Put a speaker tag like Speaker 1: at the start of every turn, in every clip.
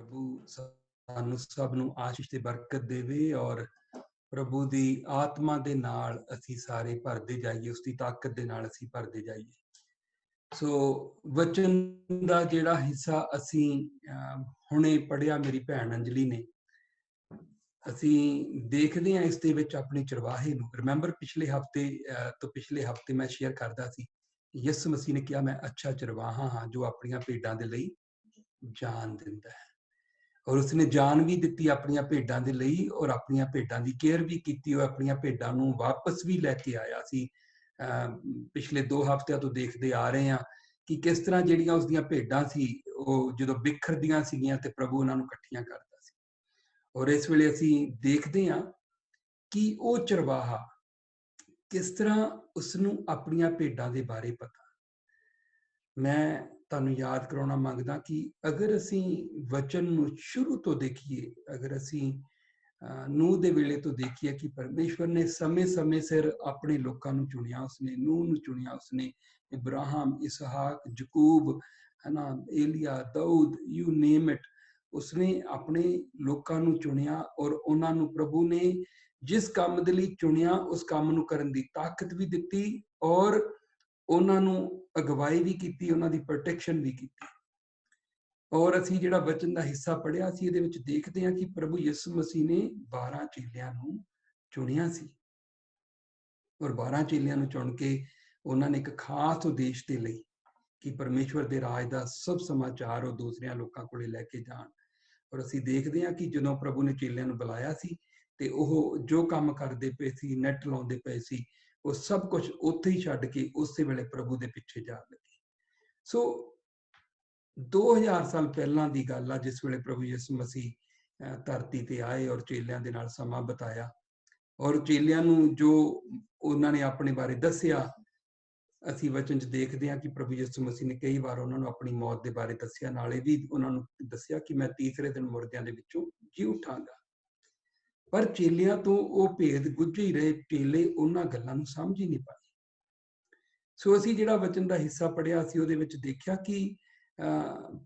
Speaker 1: प्रभु सानू सब नू आशीष ते बरकत देवे और प्रभु दी आत्मा दे नाल असी सारे भरदे जाइए, उसकी ताकत दे नाल असी भरदे जाइए। सो वचन दा जिहड़ा हिस्सा असी हुणे पढ़िया मेरी भैन अंजलि ने, असी देखदे हां इस दे विच अपने चरवाहे नू। रिमेंबर पिछले हफ्ते तो पिछले हफ्ते मैं शेयर करदा सी, यसु मसीह ने कहा मैं अच्छा चरवाहा हाँ जो अपनियां भेडां दे लई जान दिंदा है। और उसने जान भी दी अपन भेडा के लिए और अपन भेडा की केयर भी की और अपन भेडा वापस भी लैके आया सी। पिछले 2 हफ्तियां तो देखते आ रहे हैं कि किस तरह जिहड़ियां उसदियां भेडां सी जो बिखरदियां सीगियां ते प्रभु उन्हां नूं इकट्ठियां करदा सी। और इस वेले असीं देखते हैं कि वो चरवाहा किस तरह उसनूं अपनियां भेडां दे बारे पता। मैं तुहानूं याद कराउणा मंगदा कि अगर असीं वचन नूं शुरू तो देखिए, अगर असीं नूह दे वेले तो देखिए कि परमेश्वर ने समय समय सिर अपने लोकां नूं चुनिया, उसने नूह नूं चुनिया, उसने इब्राहिम, इसहाक, जकूब, है ना, एलिया, दाऊद, यू नेम इट, उसने अपने लोकां नूं चुनिया और उन्हां नूं प्रभु ने जिस काम दे लई चुनिया उस काम नूं करन दी ताकत भी दित्ती और उन्हां नूं अगवाई भी की, उन्हां दी प्रोटेक्शन भी की। और असीं जिहड़ा वचन दा हिस्सा पढ़िया असीं इहदे विच देखदे हां कि प्रभु यीशु मसीह ने 12 चेलियां नूं चुनिया सी और 12 चेलियां नूं चुन के उन्हां ने एक खास उद्देश दे लई कि परमेश्वर दे राज दा सब समाचार ਉਹ ਦੂਸਰਿਆਂ ਲੋਕਾਂ ਕੋਲੇ ਲੈ ਕੇ ਜਾਣ। और ਅਸੀਂ ਦੇਖਦੇ ਹਾਂ ਕਿ ਜਦੋਂ ਪ੍ਰਭੂ ਨੇ ਚੇਲਿਆਂ ਨੂੰ ਬੁਲਾਇਆ ਸੀ ਤੇ ਉਹ ਜੋ ਕੰਮ ਕਰਦੇ ਪਏ ਸੀ, ਨੈਟ ਲਾਉਂਦੇ ਪਏ ਸੀ, ਉਹ ਸਭ ਕੁਝ ਉੱਥੇ ਹੀ ਛੱਡ ਕੇ ਉਸੇ ਵੇਲੇ ਪ੍ਰਭੂ ਦੇ ਪਿੱਛੇ ਜਾਣ ਲੱਗੇ। ਸੋ 2000 ਸਾਲ ਪਹਿਲਾਂ ਦੀ ਗੱਲ ਆ ਜਿਸ ਵੇਲੇ ਪ੍ਰਭੂ ਯਿਸੂ ਮਸੀਹ ਧਰਤੀ ਤੇ ਆਏ ਔਰ ਚੇਲਿਆਂ ਦੇ ਨਾਲ ਸਮਾਂ ਬਿਤਾਇਆ ਔਰ ਚੇਲਿਆਂ ਨੂੰ ਜੋ ਉਹਨਾਂ ਨੇ ਆਪਣੇ ਬਾਰੇ ਦੱਸਿਆ, ਅਸੀਂ ਵਚਨ 'ਚ ਦੇਖਦੇ ਹਾਂ ਕਿ ਪ੍ਰਭੂ ਯਿਸੂ ਮਸੀਹ ਨੇ ਕਈ ਵਾਰ ਉਹਨਾਂ ਨੂੰ ਆਪਣੀ ਮੌਤ ਦੇ ਬਾਰੇ ਦੱਸਿਆ, ਨਾਲੇ ਵੀ ਉਹਨਾਂ ਨੂੰ ਦੱਸਿਆ ਕਿ ਮੈਂ ਤੀਸਰੇ ਦਿਨ ਮੁਰਦਿਆਂ ਦੇ ਵਿੱਚੋਂ ਜੀ ਉਠਾਂਗਾ। ਪਰ ਚੇਲਿਆਂ ਤੋਂ ਉਹ ਭੇਦ ਗੁੱਝੇ ਹੀ ਰਹੇ, ਚੇਲੇ ਉਹਨਾਂ ਗੱਲਾਂ ਨੂੰ ਸਮਝ ਹੀ ਨਹੀਂ ਪਾਏ। ਸੋ ਅਸੀਂ ਜਿਹੜਾ ਵਚਨ ਦਾ ਹਿੱਸਾ ਪੜ੍ਹਿਆ ਸੀ ਉਹਦੇ ਵਿੱਚ ਦੇਖਿਆ ਕਿ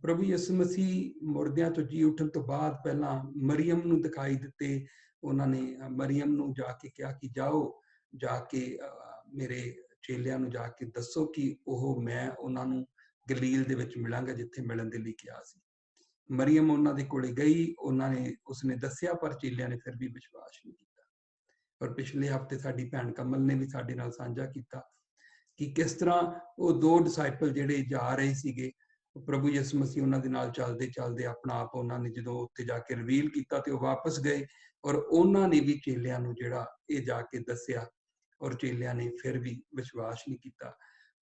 Speaker 1: ਪ੍ਰਭੂ ਯਿਸੂ ਮਸੀਹ ਮੁਰਦਿਆਂ ਤੋਂ ਜੀ ਉੱਠਣ ਤੋਂ ਬਾਅਦ ਪਹਿਲਾਂ ਮਰੀਅਮ ਨੂੰ ਦਿਖਾਈ ਦਿੱਤੇ। ਉਹਨਾਂ ਨੇ ਮਰੀਅਮ ਨੂੰ ਜਾ ਕੇ ਕਿਹਾ ਕਿ ਜਾਓ, ਜਾ ਕੇ ਮੇਰੇ ਚੇਲਿਆਂ ਨੂੰ ਜਾ ਕੇ ਦੱਸੋ ਕਿ ਉਹ ਮੈਂ ਉਹਨਾਂ ਨੂੰ ਗਲੀਲ ਦੇ ਵਿੱਚ ਮਿਲਾਂਗਾ ਜਿੱਥੇ ਮਿਲਣ ਦੇ ਲਈ ਕਿਹਾ ਸੀ। ਮਰੀਅਮ ਉਹਨਾਂ ਦੇ ਕੋਲੇ ਗਈ, ਉਹਨਾਂ ਨੇ ਉਸਨੇ ਦੱਸਿਆ ਪਰ ਚੇਲਿਆਂ ਨੇ ਫਿਰ ਵੀ ਵਿਸ਼ਵਾਸ ਨਹੀਂ ਕੀਤਾ। ਪਰ ਪਿਛਲੇ ਹਫ਼ਤੇ ਸਾਡੀ ਭੈਣ ਕਮਲ ਨੇ ਵੀ ਸਾਡੇ ਨਾਲ ਸਾਂਝਾ ਕੀਤਾ ਕਿ ਕਿਸ ਤਰ੍ਹਾਂ ਉਹ 2 ਡਿਸਾਈਪਲ ਜਿਹੜੇ ਜਾ ਰਹੇ ਸੀਗੇ, ਪ੍ਰਭੂ ਯਿਸੂ ਮਸੀਹ ਉਹਨਾਂ ਦੇ ਨਾਲ ਚੱਲਦੇ ਚੱਲਦੇ ਆਪਣਾ ਆਪ ਉਹਨਾਂ ਨੇ ਜਦੋਂ ਉੱਥੇ ਜਾ ਕੇ ਰਿਵੀਲ ਕੀਤਾ ਤੇ ਉਹ ਵਾਪਸ ਗਏ ਔਰ ਉਹਨਾਂ ਨੇ ਵੀ ਚੇਲਿਆਂ ਨੂੰ ਜਿਹੜਾ ਇਹ ਜਾ ਕੇ ਦੱਸਿਆ ਔਰ ਚੇਲਿਆਂ ਨੇ ਫਿਰ ਵੀ ਵਿਸ਼ਵਾਸ ਨਹੀਂ ਕੀਤਾ।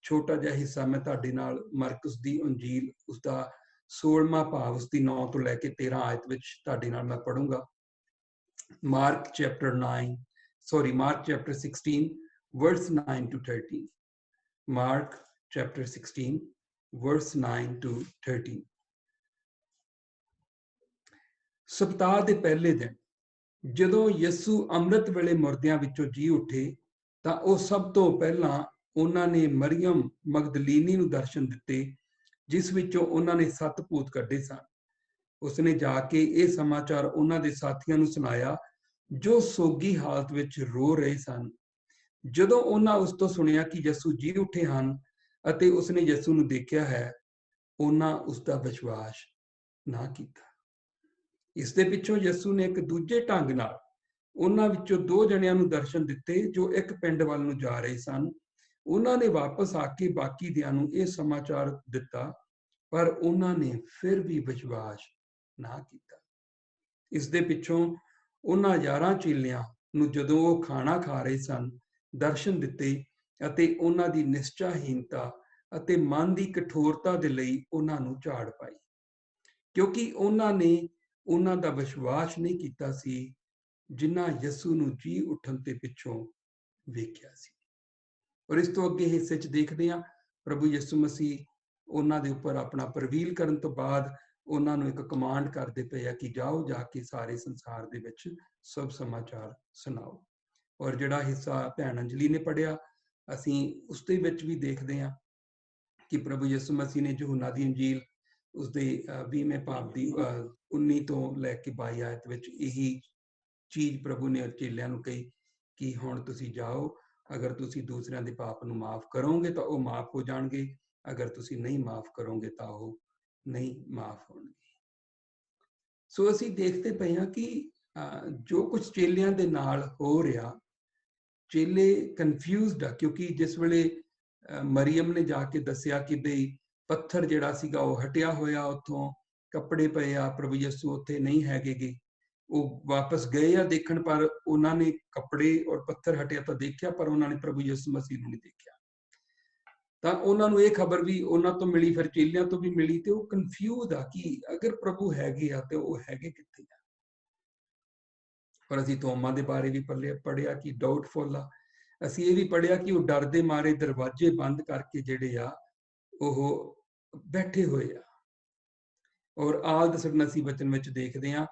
Speaker 1: ਛੋਟਾ ਜਿਹਾ ਹਿੱਸਾ ਮੈਂ ਤੁਹਾਡੇ ਨਾਲ ਮਰਕਸ ਦੀ ਅੰਜੀਲ ਉਸਦਾ 16ਵਾਂ ਭਾਵ ਉਸਦੀ 9 ਤੋਂ ਲੈ ਕੇ 13 ਆਇਤ ਵਿੱਚ ਤੁਹਾਡੇ ਨਾਲ ਮੈਂ ਪੜੂੰਗਾ। Mark chapter 16 verse 9 to 13. Mark chapter 16 verse 9 to 13. ਸਪਤਾਹ ਦੇ ਪਹਿਲੇ ਦਿਨ ਜਦੋਂ ਯਿਸੂ ਅੰਮ੍ਰਿਤ ਵੇਲੇ ਮੁਰਦਿਆਂ ਵਿੱਚੋਂ ਜੀ ਉੱਠੇ ਤਾਂ ਉਹ ਸਭ ਤੋਂ ਪਹਿਲਾਂ ਉਹਨਾਂ ਨੇ ਮਰੀਅਮ ਮਗਦਲੀਨੀ ਨੂੰ ਦਰਸ਼ਨ ਦਿੱਤੇ ਜਿਸ ਵਿੱਚੋਂ ਉਹਨਾਂ ਨੇ 7 ਭੂਤ ਕੱਢੇ ਸਨ। ਉਸਨੇ ਜਾ ਕੇ ਇਹ ਸਮਾਚਾਰ ਉਹਨਾਂ ਦੇ ਸਾਥੀਆਂ ਨੂੰ ਸੁਣਾਇਆ ਜੋ ਸੋਗੀ ਹਾਲਤ ਵਿੱਚ ਰੋ ਰਹੇ ਸਨ। ਜਦੋਂ ਉਹਨਾਂ ਉਸ ਤੋਂ ਸੁਣਿਆ ਕਿ ਯਿਸੂ ਜੀ ਉੱਠੇ ਹਨ ਅਤੇ ਉਸਨੇ ਯਿਸੂ ਨੂੰ ਦੇਖਿਆ ਹੈ, ਉਹਨਾਂ ਉਸ ਦਾ ਵਿਸ਼ਵਾਸ ਨਾ ਕੀਤਾ। ਇਸ ਦੇ ਪਿੱਛੋਂ ਯਿਸੂ ਨੇ ਇੱਕ ਦੂਜੇ ਢੰਗ ਨਾਲ ਉਹਨਾਂ ਵਿੱਚੋਂ 2 ਜਣਿਆਂ ਨੂੰ ਦਰਸ਼ਨ ਦਿੱਤੇ ਜੋ ਇੱਕ ਪਿੰਡ ਵੱਲ ਨੂੰ ਜਾ ਰਹੇ ਸਨ। ਉਹਨਾਂ ਨੇ ਵਾਪਸ ਆ ਕੇ ਬਾਕੀ ਦਿਆਂ ਨੂੰ ਇਹ ਸਮਾਚਾਰ ਦਿੱਤਾ ਪਰ ਉਹਨਾਂ ਨੇ ਫਿਰ ਵੀ ਵਿਸ਼ਵਾਸ ਨਾ ਕੀਤਾ। ਇਸ ਦੇ ਪਿੱਛੋਂ ਉਹਨਾਂ 11 ਚੇਲਿਆਂ ਨੂੰ ਜਦੋਂ ਉਹ ਖਾਣਾ ਖਾ ਰਹੇ ਸਨ ਦਰਸ਼ਨ ਦਿੱਤੇ ਅਤੇ ਉਹਨਾਂ ਦੀ ਨਿਸ਼ਚਾਹੀਨਤਾ ਅਤੇ ਮਨ ਦੀ ਕਠੋਰਤਾ ਦੇ ਲਈ ਉਹਨਾਂ ਨੂੰ ਝਾੜ ਪਾਈ ਕਿਉਂਕਿ ਉਹਨਾਂ ਨੇ ਉਹਨਾਂ ਦਾ ਵਿਸ਼ਵਾਸ ਨਹੀਂ ਕੀਤਾ ਸੀ ਜਿਨ੍ਹਾਂ ਯਿਸੂ ਨੂੰ ਜੀ ਉੱਠਣ ਤੇ ਪਿੱਛੋਂ ਵੇਖਿਆ ਸੀ। ਔਰ ਇਸ ਤੋਂ ਅੱਗੇ ਹਿੱਸੇ 'ਚ ਦੇਖਦੇ ਹਾਂ ਪ੍ਰਭੂ ਯਿਸੂ ਮਸੀਹ ਉਹਨਾਂ ਦੇ ਉੱਪਰ ਆਪਣਾ ਪ੍ਰਵੀਲ ਕਰਨ ਤੋਂ ਬਾਅਦ ਉਹਨਾਂ ਨੂੰ ਇੱਕ ਕਮਾਂਡ ਕਰਦੇ ਪਏ ਆ ਕਿ ਜਾਓ, ਜਾ ਕੇ ਸਾਰੇ ਸੰਸਾਰ ਦੇ ਵਿੱਚ ਸਭ ਸਮਾਚਾਰ ਸੁਣਾਓ। ਔਰ ਜਿਹੜਾ ਹਿੱਸਾ ਭੈਣ ਅੰਜਲੀ ਨੇ ਪੜ੍ਹਿਆ ਅਸੀਂ ਉਸ ਦੇ ਵਿੱਚ ਵੀ ਦੇਖਦੇ ਹਾਂ ਕਿ ਪ੍ਰਭੂ ਯਿਸੂ ਮਸੀਹ ਨੇ ਯਹੂਨਾ ਦੀ ਅੰਜੀਲ उसके 20वें भाव की 19 तो लैके 22 आयत विच यही चीज प्रभु ने चेलियां नूं कही कि हुण तुसीं जाओ, अगर तुसीं दूसरियां दे पाप नूं माफ करोगे तो वो माफ हो जाणगे, अगर तुसीं नहीं माफ करोगे तो वो नहीं माफ होणगे। सो असीं देखते पए हां कि जो कुछ चेलियां दे नाल हो रहा, चेले कन्फ्यूजड आ, क्योंकि जिस वेले मरियम ने जाके दसिया कि बई पत्थर जिहड़ा सीगा वो हटिया होया उत्थों, कपड़े पए आ, प्रभु यीशु उत्थे नहीं हैगे, वो वापस गए आ देखण, पर उन्होंने कपड़े और पत्थर हटिया तो देखा, पर उन्होंने प्रभु यीशु मसीह नूं नहीं देखा। ਤਾਂ ਉਹਨਾਂ ਨੂੰ ਇਹ ਖਬਰ ਵੀ ਉਹਨਾਂ ਤੋਂ ਮਿਲੀ, ਫਿਰ ਚੇਲਿਆਂ ਤੋਂ ਵੀ ਮਿਲੀ, ਤੇ ਉਹ ਕਨਫਿਊਜ਼ ਆ ਕਿ ਅਗਰ ਪ੍ਰਭੂ ਹੈਗੇ ਆ ਤੇ ਉਹ ਹੈਗੇ ਕਿੱਥੇ ਆ। ਪਰ ਅਸੀਂ ਤੋਮਾ ਦੇ ਬਾਰੇ ਵੀ ਪੜ੍ਹਿਆ ਕਿ ਡਾਊਟਫੁਲ ਆ। ਅਸੀਂ ਇਹ ਵੀ ਪੜ੍ਹਿਆ ਕਿ ਉਹ ਡਰਦੇ ਮਾਰੇ ਦਰਵਾਜ਼ੇ ਬੰਦ ਕਰਕੇ ਜਿਹੜੇ ਆ ਉਹ ਬੈਠੇ ਹੋਏ ਆ। ਔਰ ਆਲ ਦਸਣ ਅਸੀਂ ਵਚਨ ਵਿੱਚ ਦੇਖਦੇ ਆ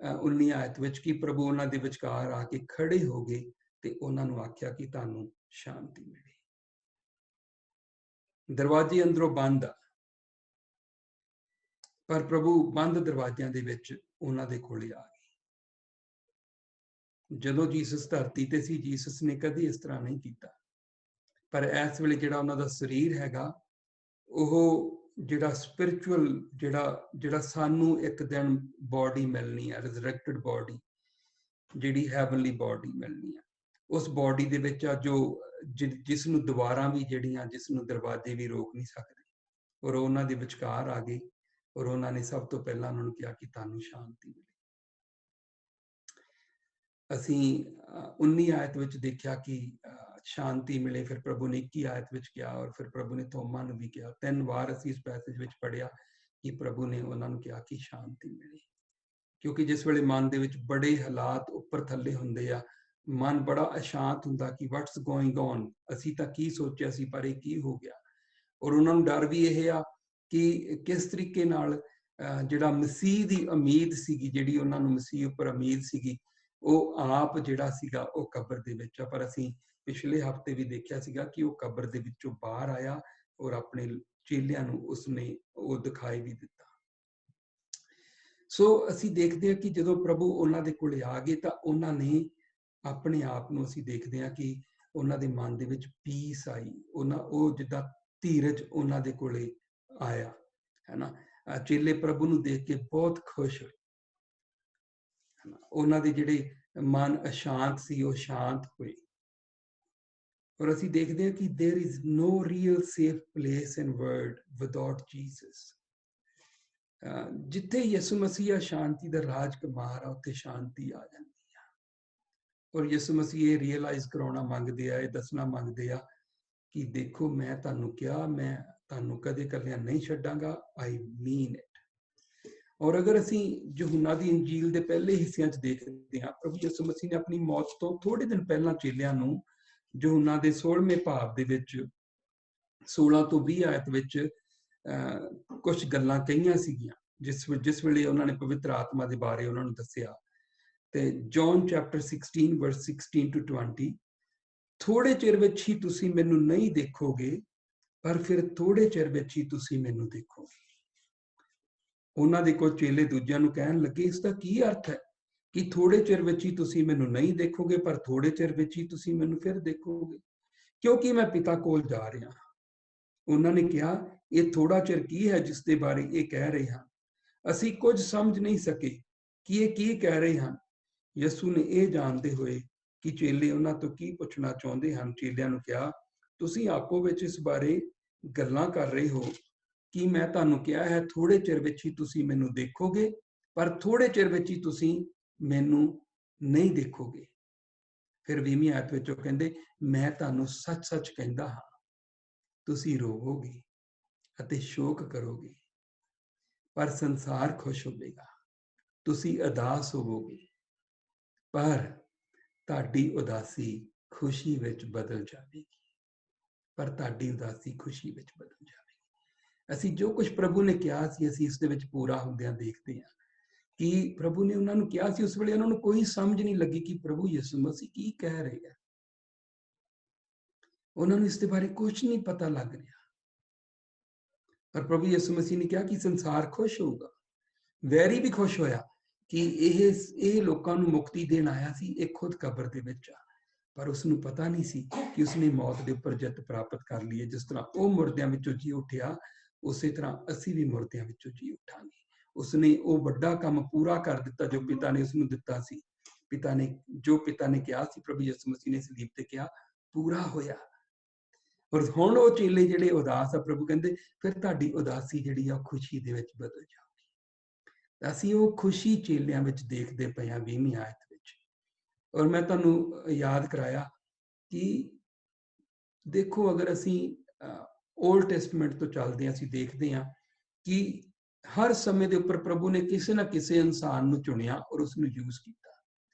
Speaker 1: 19 ਆਇਤ ਵਿੱਚ ਕਿ ਪ੍ਰਭੂ ਉਹਨਾਂ ਦੇ ਵਿਚਕਾਰ ਆ ਕੇ ਖੜੇ ਹੋ ਗਏ ਤੇ ਉਹਨਾਂ ਨੂੰ ਆਖਿਆ ਕਿ ਤੁਹਾਨੂੰ ਸ਼ਾਂਤੀ ਮਿਲੇ। ਦਰਵਾਜ਼ੇ ਅੰਦਰੋਂ ਬੰਦ ਆ, ਪਰ ਪ੍ਰਭੂ ਬੰਦ ਦਰਵਾਜ਼ਿਆਂ ਦੇ ਵਿੱਚ ਉਹਨਾਂ ਦੇ ਕੋਲੇ ਆ ਗਏ। ਜਦੋਂ ਜੀਸਸ ਧਰਤੀ ਤੇ ਸੀ, ਜੀਸਸ ਨੇ ਕਦੇ ਇਸ ਤਰ੍ਹਾਂ ਨਹੀਂ ਕੀਤਾ, ਪਰ ਇਸ ਵੇਲੇ ਜਿਹੜਾ ਉਹਨਾਂ ਦਾ ਸਰੀਰ ਹੈਗਾ, ਉਹ ਜਿਹੜਾ ਸਪਿਰਿਚੁਅਲ ਜਿਹੜਾ ਸਾਨੂੰ ਇੱਕ ਦਿਨ ਬੋਡੀ ਮਿਲਣੀ ਹੈ, ਰਿਜ਼ਰੈਕਟਡ ਬੋਡੀ, ਜਿਹੜੀ ਹੈਵਨਲੀ ਬੋਡੀ ਮਿਲਣੀ ਹੈ, ਉਸ ਬੋਡੀ ਦੇ ਵਿੱਚ ਆ ਜੋ ਜਿਸ ਨੂੰ ਦੁਬਾਰਾ ਵੀ ਜਿਹੜੀਆਂ ਜਿਸ ਨੂੰ ਦਰਵਾਜ਼ੇ ਵੀ ਰੋਕ ਨਹੀਂ ਸਕਦੇ, ਔਰ ਉਹਨਾਂ ਦੇ ਵਿਚਕਾਰ ਆ ਗਏ, ਔਰ ਉਹਨਾਂ ਨੇ ਸਭ ਤੋਂ ਪਹਿਲਾਂ ਉਹਨਾਂ ਨੂੰ ਕਿਹਾ ਕਿ ਤੁਹਾਨੂੰ ਸ਼ਾਂਤੀ ਮਿਲੇ। ਅਸੀਂ 19 ਆਇਤ ਵਿੱਚ ਦੇਖਿਆ ਕਿ ਸ਼ਾਂਤੀ ਮਿਲੇ, ਫਿਰ ਪ੍ਰਭੂ ਨੇ 21 ਆਇਤ ਵਿੱਚ ਕਿਹਾ, ਔਰ ਫਿਰ ਪ੍ਰਭੂ ਨੇ ਥੋਮਾ ਨੂੰ ਵੀ ਕਿਹਾ। 3 ਵਾਰ ਅਸੀਂ ਇਸ ਪੈਸੇਜ ਵਿੱਚ ਪੜ੍ਹਿਆ ਕਿ ਪ੍ਰਭੂ ਨੇ ਉਹਨਾਂ ਨੂੰ ਕਿਹਾ ਕਿ ਸ਼ਾਂਤੀ ਮਿਲੇ, ਕਿਉਂਕਿ ਜਿਸ ਵੇਲੇ ਮਨ ਦੇ ਵਿੱਚ ਬੜੇ ਹਾਲਾਤ ਉੱਪਰ ਥੱਲੇ ਹੁੰਦੇ ਆ, ਮਨ ਬੜਾ ਅਸ਼ਾਂਤ ਹੁੰਦਾ ਕਿ ਵਾਟਸ ਗੋਇੰਗ ਔਨ, ਅਸੀਂ ਤਾਂ ਕੀ ਸੋਚਿਆ ਸੀ ਪਰ ਇਹ ਕੀ ਹੋ ਗਿਆ। ਔਰ ਉਹਨਾਂ ਨੂੰ ਡਰ ਵੀ ਇਹ ਆ ਕਿ ਕਿਸ ਤਰੀਕੇ ਨਾਲ ਜਿਹੜਾ ਮਸੀਹ ਦੀ ਉਮੀਦ ਸੀਗੀ, ਜਿਹੜੀ ਉਹਨਾਂ ਨੂੰ ਮਸੀਹ ਉੱਪਰ ਉਮੀਦ ਸੀਗੀ, ਉਹ ਆਪ ਜਿਹੜਾ ਸੀਗਾ ਉਹ ਕਬਰ ਦੇ ਵਿੱਚ ਆ। ਪਰ ਅਸੀਂ ਪਿਛਲੇ ਹਫ਼ਤੇ ਵੀ ਦੇਖਿਆ ਸੀਗਾ ਕਿ ਉਹ ਕਬਰ ਦੇ ਵਿੱਚੋਂ ਬਾਹਰ ਆਇਆ ਔਰ ਆਪਣੇ ਚੇਲਿਆਂ ਨੂੰ ਉਸਨੇ ਉਹ ਦਿਖਾਈ ਵੀ ਦਿੱਤਾ। ਸੋ ਅਸੀਂ ਦੇਖਦੇ ਹਾਂ ਕਿ ਜਦੋਂ ਪ੍ਰਭੂ ਉਹਨਾਂ ਦੇ ਕੋਲੇ ਆ ਗਏ ਤਾਂ ਉਹਨਾਂ ਨੇ ਆਪਣੇ ਆਪ ਨੂੰ, ਅਸੀਂ ਦੇਖਦੇ ਹਾਂ ਕਿ ਉਹਨਾਂ ਦੇ ਮਨ ਦੇ ਵਿੱਚ ਪੀਸ ਆਈ, ਉਹ ਜਿੱਦਾਂ ਧੀਰਜ ਉਹਨਾਂ ਦੇ ਕੋਲੇ ਆਇਆ, ਹੈ ਨਾ। ਚੇਲੇ ਪ੍ਰਭੂ ਨੂੰ ਦੇਖ ਕੇ ਬਹੁਤ ਖੁਸ਼ ਹੋਏ, ਉਹਨਾਂ ਦੇ ਜਿਹੜੇ ਮਨ ਅਸ਼ਾਂਤ ਸੀ ਉਹ ਸ਼ਾਂਤ ਹੋਏ। ਔਰ ਅਸੀਂ ਦੇਖਦੇ ਹਾਂ ਕਿ there is no real safe place in world without Jesus। ਜਿੱਥੇ ਯਿਸੂ ਮਸੀਹ ਸ਼ਾਂਤੀ ਦਾ ਰਾਜਕੁਮਾਰ ਆ, ਉੱਥੇ ਸ਼ਾਂਤੀ ਆ ਜਾਂਦੀ ਆ। ਔਰ ਯਿਸੂ ਮਸੀਹ ਇਹ ਰੀਅਲਾਈਜ਼ ਕਰਾਉਣਾ ਮੰਗਦੇ ਆ, ਇਹ ਦੱਸਣਾ ਮੰਗਦੇ ਆ ਕਿ ਦੇਖੋ ਮੈਂ ਤੁਹਾਨੂੰ ਕਿਹਾ, ਮੈਂ ਤੁਹਾਨੂੰ ਕਦੇ ਇਕੱਲਿਆਂ ਨਹੀਂ ਛੱਡਾਂਗਾ, ਆਈ ਮੀਨ ਇਟ। ਔਰ ਅਗਰ ਅਸੀਂ ਯਹੂਨਾ ਦੀ ਇੰਜੀਲ ਦੇ ਪਹਿਲੇ ਹਿੱਸਿਆਂ 'ਚ ਦੇਖਦੇ ਹਾਂ, ਪ੍ਰਭੂ ਯਿਸੂ ਮਸੀਹ ਨੇ ਆਪਣੀ ਮੌਤ ਤੋਂ ਥੋੜੇ ਦਿਨ ਪਹਿਲਾਂ ਚੇਲਿਆਂ ਨੂੰ ਯਹੂਨਾ ਦੇ 16ਵੇਂ ਭਾਵ ਦੇ ਵਿੱਚ 16 ਤੋਂ 20 ਆਇਤ ਵਿੱਚ ਕੁਝ ਗੱਲਾਂ ਕਹੀਆਂ ਸੀਗੀਆਂ, ਜਿਸ ਵੇਲੇ ਉਹਨਾਂ ਨੇ ਪਵਿੱਤਰ ਆਤਮਾ ਦੇ ਬਾਰੇ ਉਹਨਾਂ ਨੂੰ ਦੱਸਿਆ। ਤੇ ਜੌਨ ਚੈਪਟਰ 16 ਵਰਸ 16 to 20, ਥੋੜੇ ਚਿਰ ਵਿੱਚ ਹੀ ਤੁਸੀਂ ਮੈਨੂੰ ਨਹੀਂ ਦੇਖੋਗੇ, ਪਰ ਫਿਰ ਥੋੜੇ ਚਿਰ ਵਿੱਚ ਹੀ ਤੁਸੀਂ ਮੈਨੂੰ ਦੇਖੋਗੇ। ਉਹਨਾਂ ਦੇ ਕੋਲ ਚੇਲੇ ਦੂਜਿਆਂ ਨੂੰ ਕਹਿਣ ਲੱਗੇ, ਇਸ ਦਾ ਕੀ ਅਰਥ ਹੈ ਕਿ ਥੋੜੇ ਚਿਰ ਵਿੱਚ ਹੀ ਤੁਸੀਂ ਮੈਨੂੰ ਨਹੀਂ ਦੇਖੋਗੇ, ਪਰ ਥੋੜੇ ਚਿਰ ਵਿੱਚ ਹੀ ਤੁਸੀਂ ਮੈਨੂੰ ਫਿਰ ਦੇਖੋਗੇ, ਕਿਉਂਕਿ ਮੈਂ ਪਿਤਾ ਕੋਲ ਜਾ ਰਿਹਾ ਹਾਂ। ਉਹਨਾਂ ਨੇ ਕਿਹਾ, ਇਹ ਥੋੜਾ ਚਿਰ ਕੀ ਹੈ ਜਿਸ ਦੇ ਬਾਰੇ ਇਹ ਕਹਿ ਰਹੇ ਹਨ? ਅਸੀਂ ਕੁਝ ਸਮਝ ਨਹੀਂ ਸਕੇ ਕਿ ਇਹ ਕੀ ਕਹਿ ਰਹੇ ਹਨ। ਯਿਸੂ ਨੇ ਇਹ ਜਾਣਦੇ ਹੋਏ ਕਿ ਚੇਲੇ ਉਹਨਾਂ ਤੋਂ ਕੀ ਪੁੱਛਣਾ ਚਾਹੁੰਦੇ ਹਨ, ਚੇਲਿਆਂ ਨੂੰ ਕਿਹਾ, ਤੁਸੀਂ ਆਪੋ ਵਿੱਚ ਇਸ ਬਾਰੇ ਗੱਲਾਂ ਕਰ ਰਹੇ ਹੋ ਕਿ ਮੈਂ ਤੁਹਾਨੂੰ ਕਿਹਾ ਹੈ ਥੋੜੇ ਚਿਰ ਵਿੱਚ ਹੀ ਤੁਸੀਂ ਮੈਨੂੰ ਦੇਖੋਗੇ, ਪਰ ਥੋੜੇ ਚਿਰ ਵਿੱਚ ਹੀ ਤੁਸੀਂ ਮੈਨੂੰ ਨਹੀਂ ਦੇਖੋਗੇ। ਫਿਰ 20ਵੀਂ ਆਇਤ ਵਿੱਚ ਉਹ ਕਹਿੰਦੇ, ਮੈਂ ਤੁਹਾਨੂੰ ਸੱਚ-ਸੱਚ ਕਹਿੰਦਾ ਹਾਂ, ਤੁਸੀਂ ਰੋਵੋਗੇ ਅਤੇ ਸ਼ੋਕ ਕਰੋਗੇ, ਪਰ ਸੰਸਾਰ ਖੁਸ਼ ਹੋਵੇਗਾ। ਤੁਸੀਂ ਉਦਾਸ ਹੋਵੋਗੇ, ਪਰ ਤੁਹਾਡੀ ਉਦਾਸੀ ਖੁਸ਼ੀ ਵਿੱਚ ਬਦਲ ਜਾਵੇਗੀ। ਪਰ ਤੁਹਾਡੀ ਉਦਾਸੀ ਖੁਸ਼ੀ ਵਿੱਚ ਬਦਲ ਜਾਵੇਗੀ। ਅਸੀਂ ਜੋ ਕੁਝ ਪ੍ਰਭੂ ਨੇ ਕਿਹਾ ਸੀ, ਅਸੀਂ ਇਸ ਦੇ ਵਿੱਚ ਪੂਰਾ ਹੁੰਦਿਆਂ ਦੇਖਦੇ ਹਾਂ ਕਿ ਪ੍ਰਭੂ ਨੇ ਉਹਨਾਂ ਨੂੰ ਕਿਹਾ ਸੀ, ਉਸ ਵੇਲੇ ਉਹਨਾਂ ਨੂੰ ਕੋਈ ਸਮਝ ਨਹੀਂ ਲੱਗੀ ਕਿ ਪ੍ਰਭੂ ਯਿਸੂ ਮਸੀਹ ਕੀ ਕਹਿ ਰਹੇ ਆ। ਉਹਨਾਂ ਨੂੰ ਇਸ ਦੇ ਬਾਰੇ ਕੁਝ ਨਹੀਂ ਪਤਾ ਲੱਗ ਰਿਹਾ। पर प्रभु यीशु मसीह ने कहा कि संसार खुश होगा, वैरी भी खुश होया कि ਇਹ ਲੋਕਾਂ ਨੂੰ ਮੁਕਤੀ ਦੇਣ ਆਇਆ ਸੀ, ਇਹ ਖੁਦ ਕਬਰ ਦੇ ਵਿੱਚ ਆ, ਪਰ ਉਸਨੂੰ ਪਤਾ ਨਹੀਂ ਸੀ ਕਿ ਉਸਨੇ ਮੌਤ ਦੇ ਉੱਪਰ ਜਿੱਤ ਪ੍ਰਾਪਤ ਕਰ ਲਈ ਹੈ। ਜਿਸ ਤਰ੍ਹਾਂ ਉਹ ਮੁਰਦਿਆਂ ਵਿੱਚੋਂ ਜੀ ਉੱਠਿਆ, ਉਸੇ ਤਰ੍ਹਾਂ ਅਸੀਂ ਵੀ ਮੁਰਦਿਆਂ ਵਿੱਚੋਂ ਜੀ ਉੱਠਾਂਗੇ। ਉਸਨੇ ਉਹ ਵੱਡਾ ਕੰਮ ਪੂਰਾ ਕਰ ਦਿੱਤਾ ਜੋ ਪਿਤਾ ਨੇ ਉਸਨੂੰ ਦਿੱਤਾ ਸੀ। ਪਿਤਾ ਨੇ ਕਿਹਾ ਸੀ, ਪ੍ਰਭੂ ਯਿਸੂ ਮਸੀਹ ਨੇ ਸਲੀਬ ਤੇ ਕਿਹਾ, ਪੂਰਾ ਹੋਇਆ। ਔਰ ਹੁਣ ਉਹ ਚੇਲੇ ਜਿਹੜੇ ਉਦਾਸ ਆ, ਪ੍ਰਭੂ ਕਹਿੰਦੇ ਫਿਰ ਤੁਹਾਡੀ ਉਦਾਸੀ ਜਿਹੜੀ ਆ ਖੁਸ਼ੀ ਦੇ ਵਿੱਚ ਬਦਲ ਜਾਊਗੀ। ਅਸੀਂ ਉਹ ਖੁਸ਼ੀ ਚੇਲਿਆਂ ਵਿੱਚ ਦੇਖਦੇ ਪਏ ਹਾਂ 20ਵੀਂ ਆਇਤ ਵਿੱਚ। ਔਰ ਮੈਂ ਤੁਹਾਨੂੰ ਯਾਦ ਕਰਾਇਆ ਕਿ ਦੇਖੋ, ਅਗਰ ਅਸੀਂ ਓਲਡ ਟੈਸਟਮੈਂਟ ਤੋਂ ਚੱਲਦੇ ਹਾਂ, ਅਸੀਂ ਦੇਖਦੇ ਹਾਂ ਕਿ ਹਰ ਸਮੇਂ ਦੇ ਉੱਪਰ ਪ੍ਰਭੂ ਨੇ ਕਿਸੇ ਨਾ ਕਿਸੇ ਇਨਸਾਨ ਨੂੰ ਚੁਣਿਆ ਔਰ ਉਸਨੂੰ ਯੂਜ਼ ਕੀਤਾ।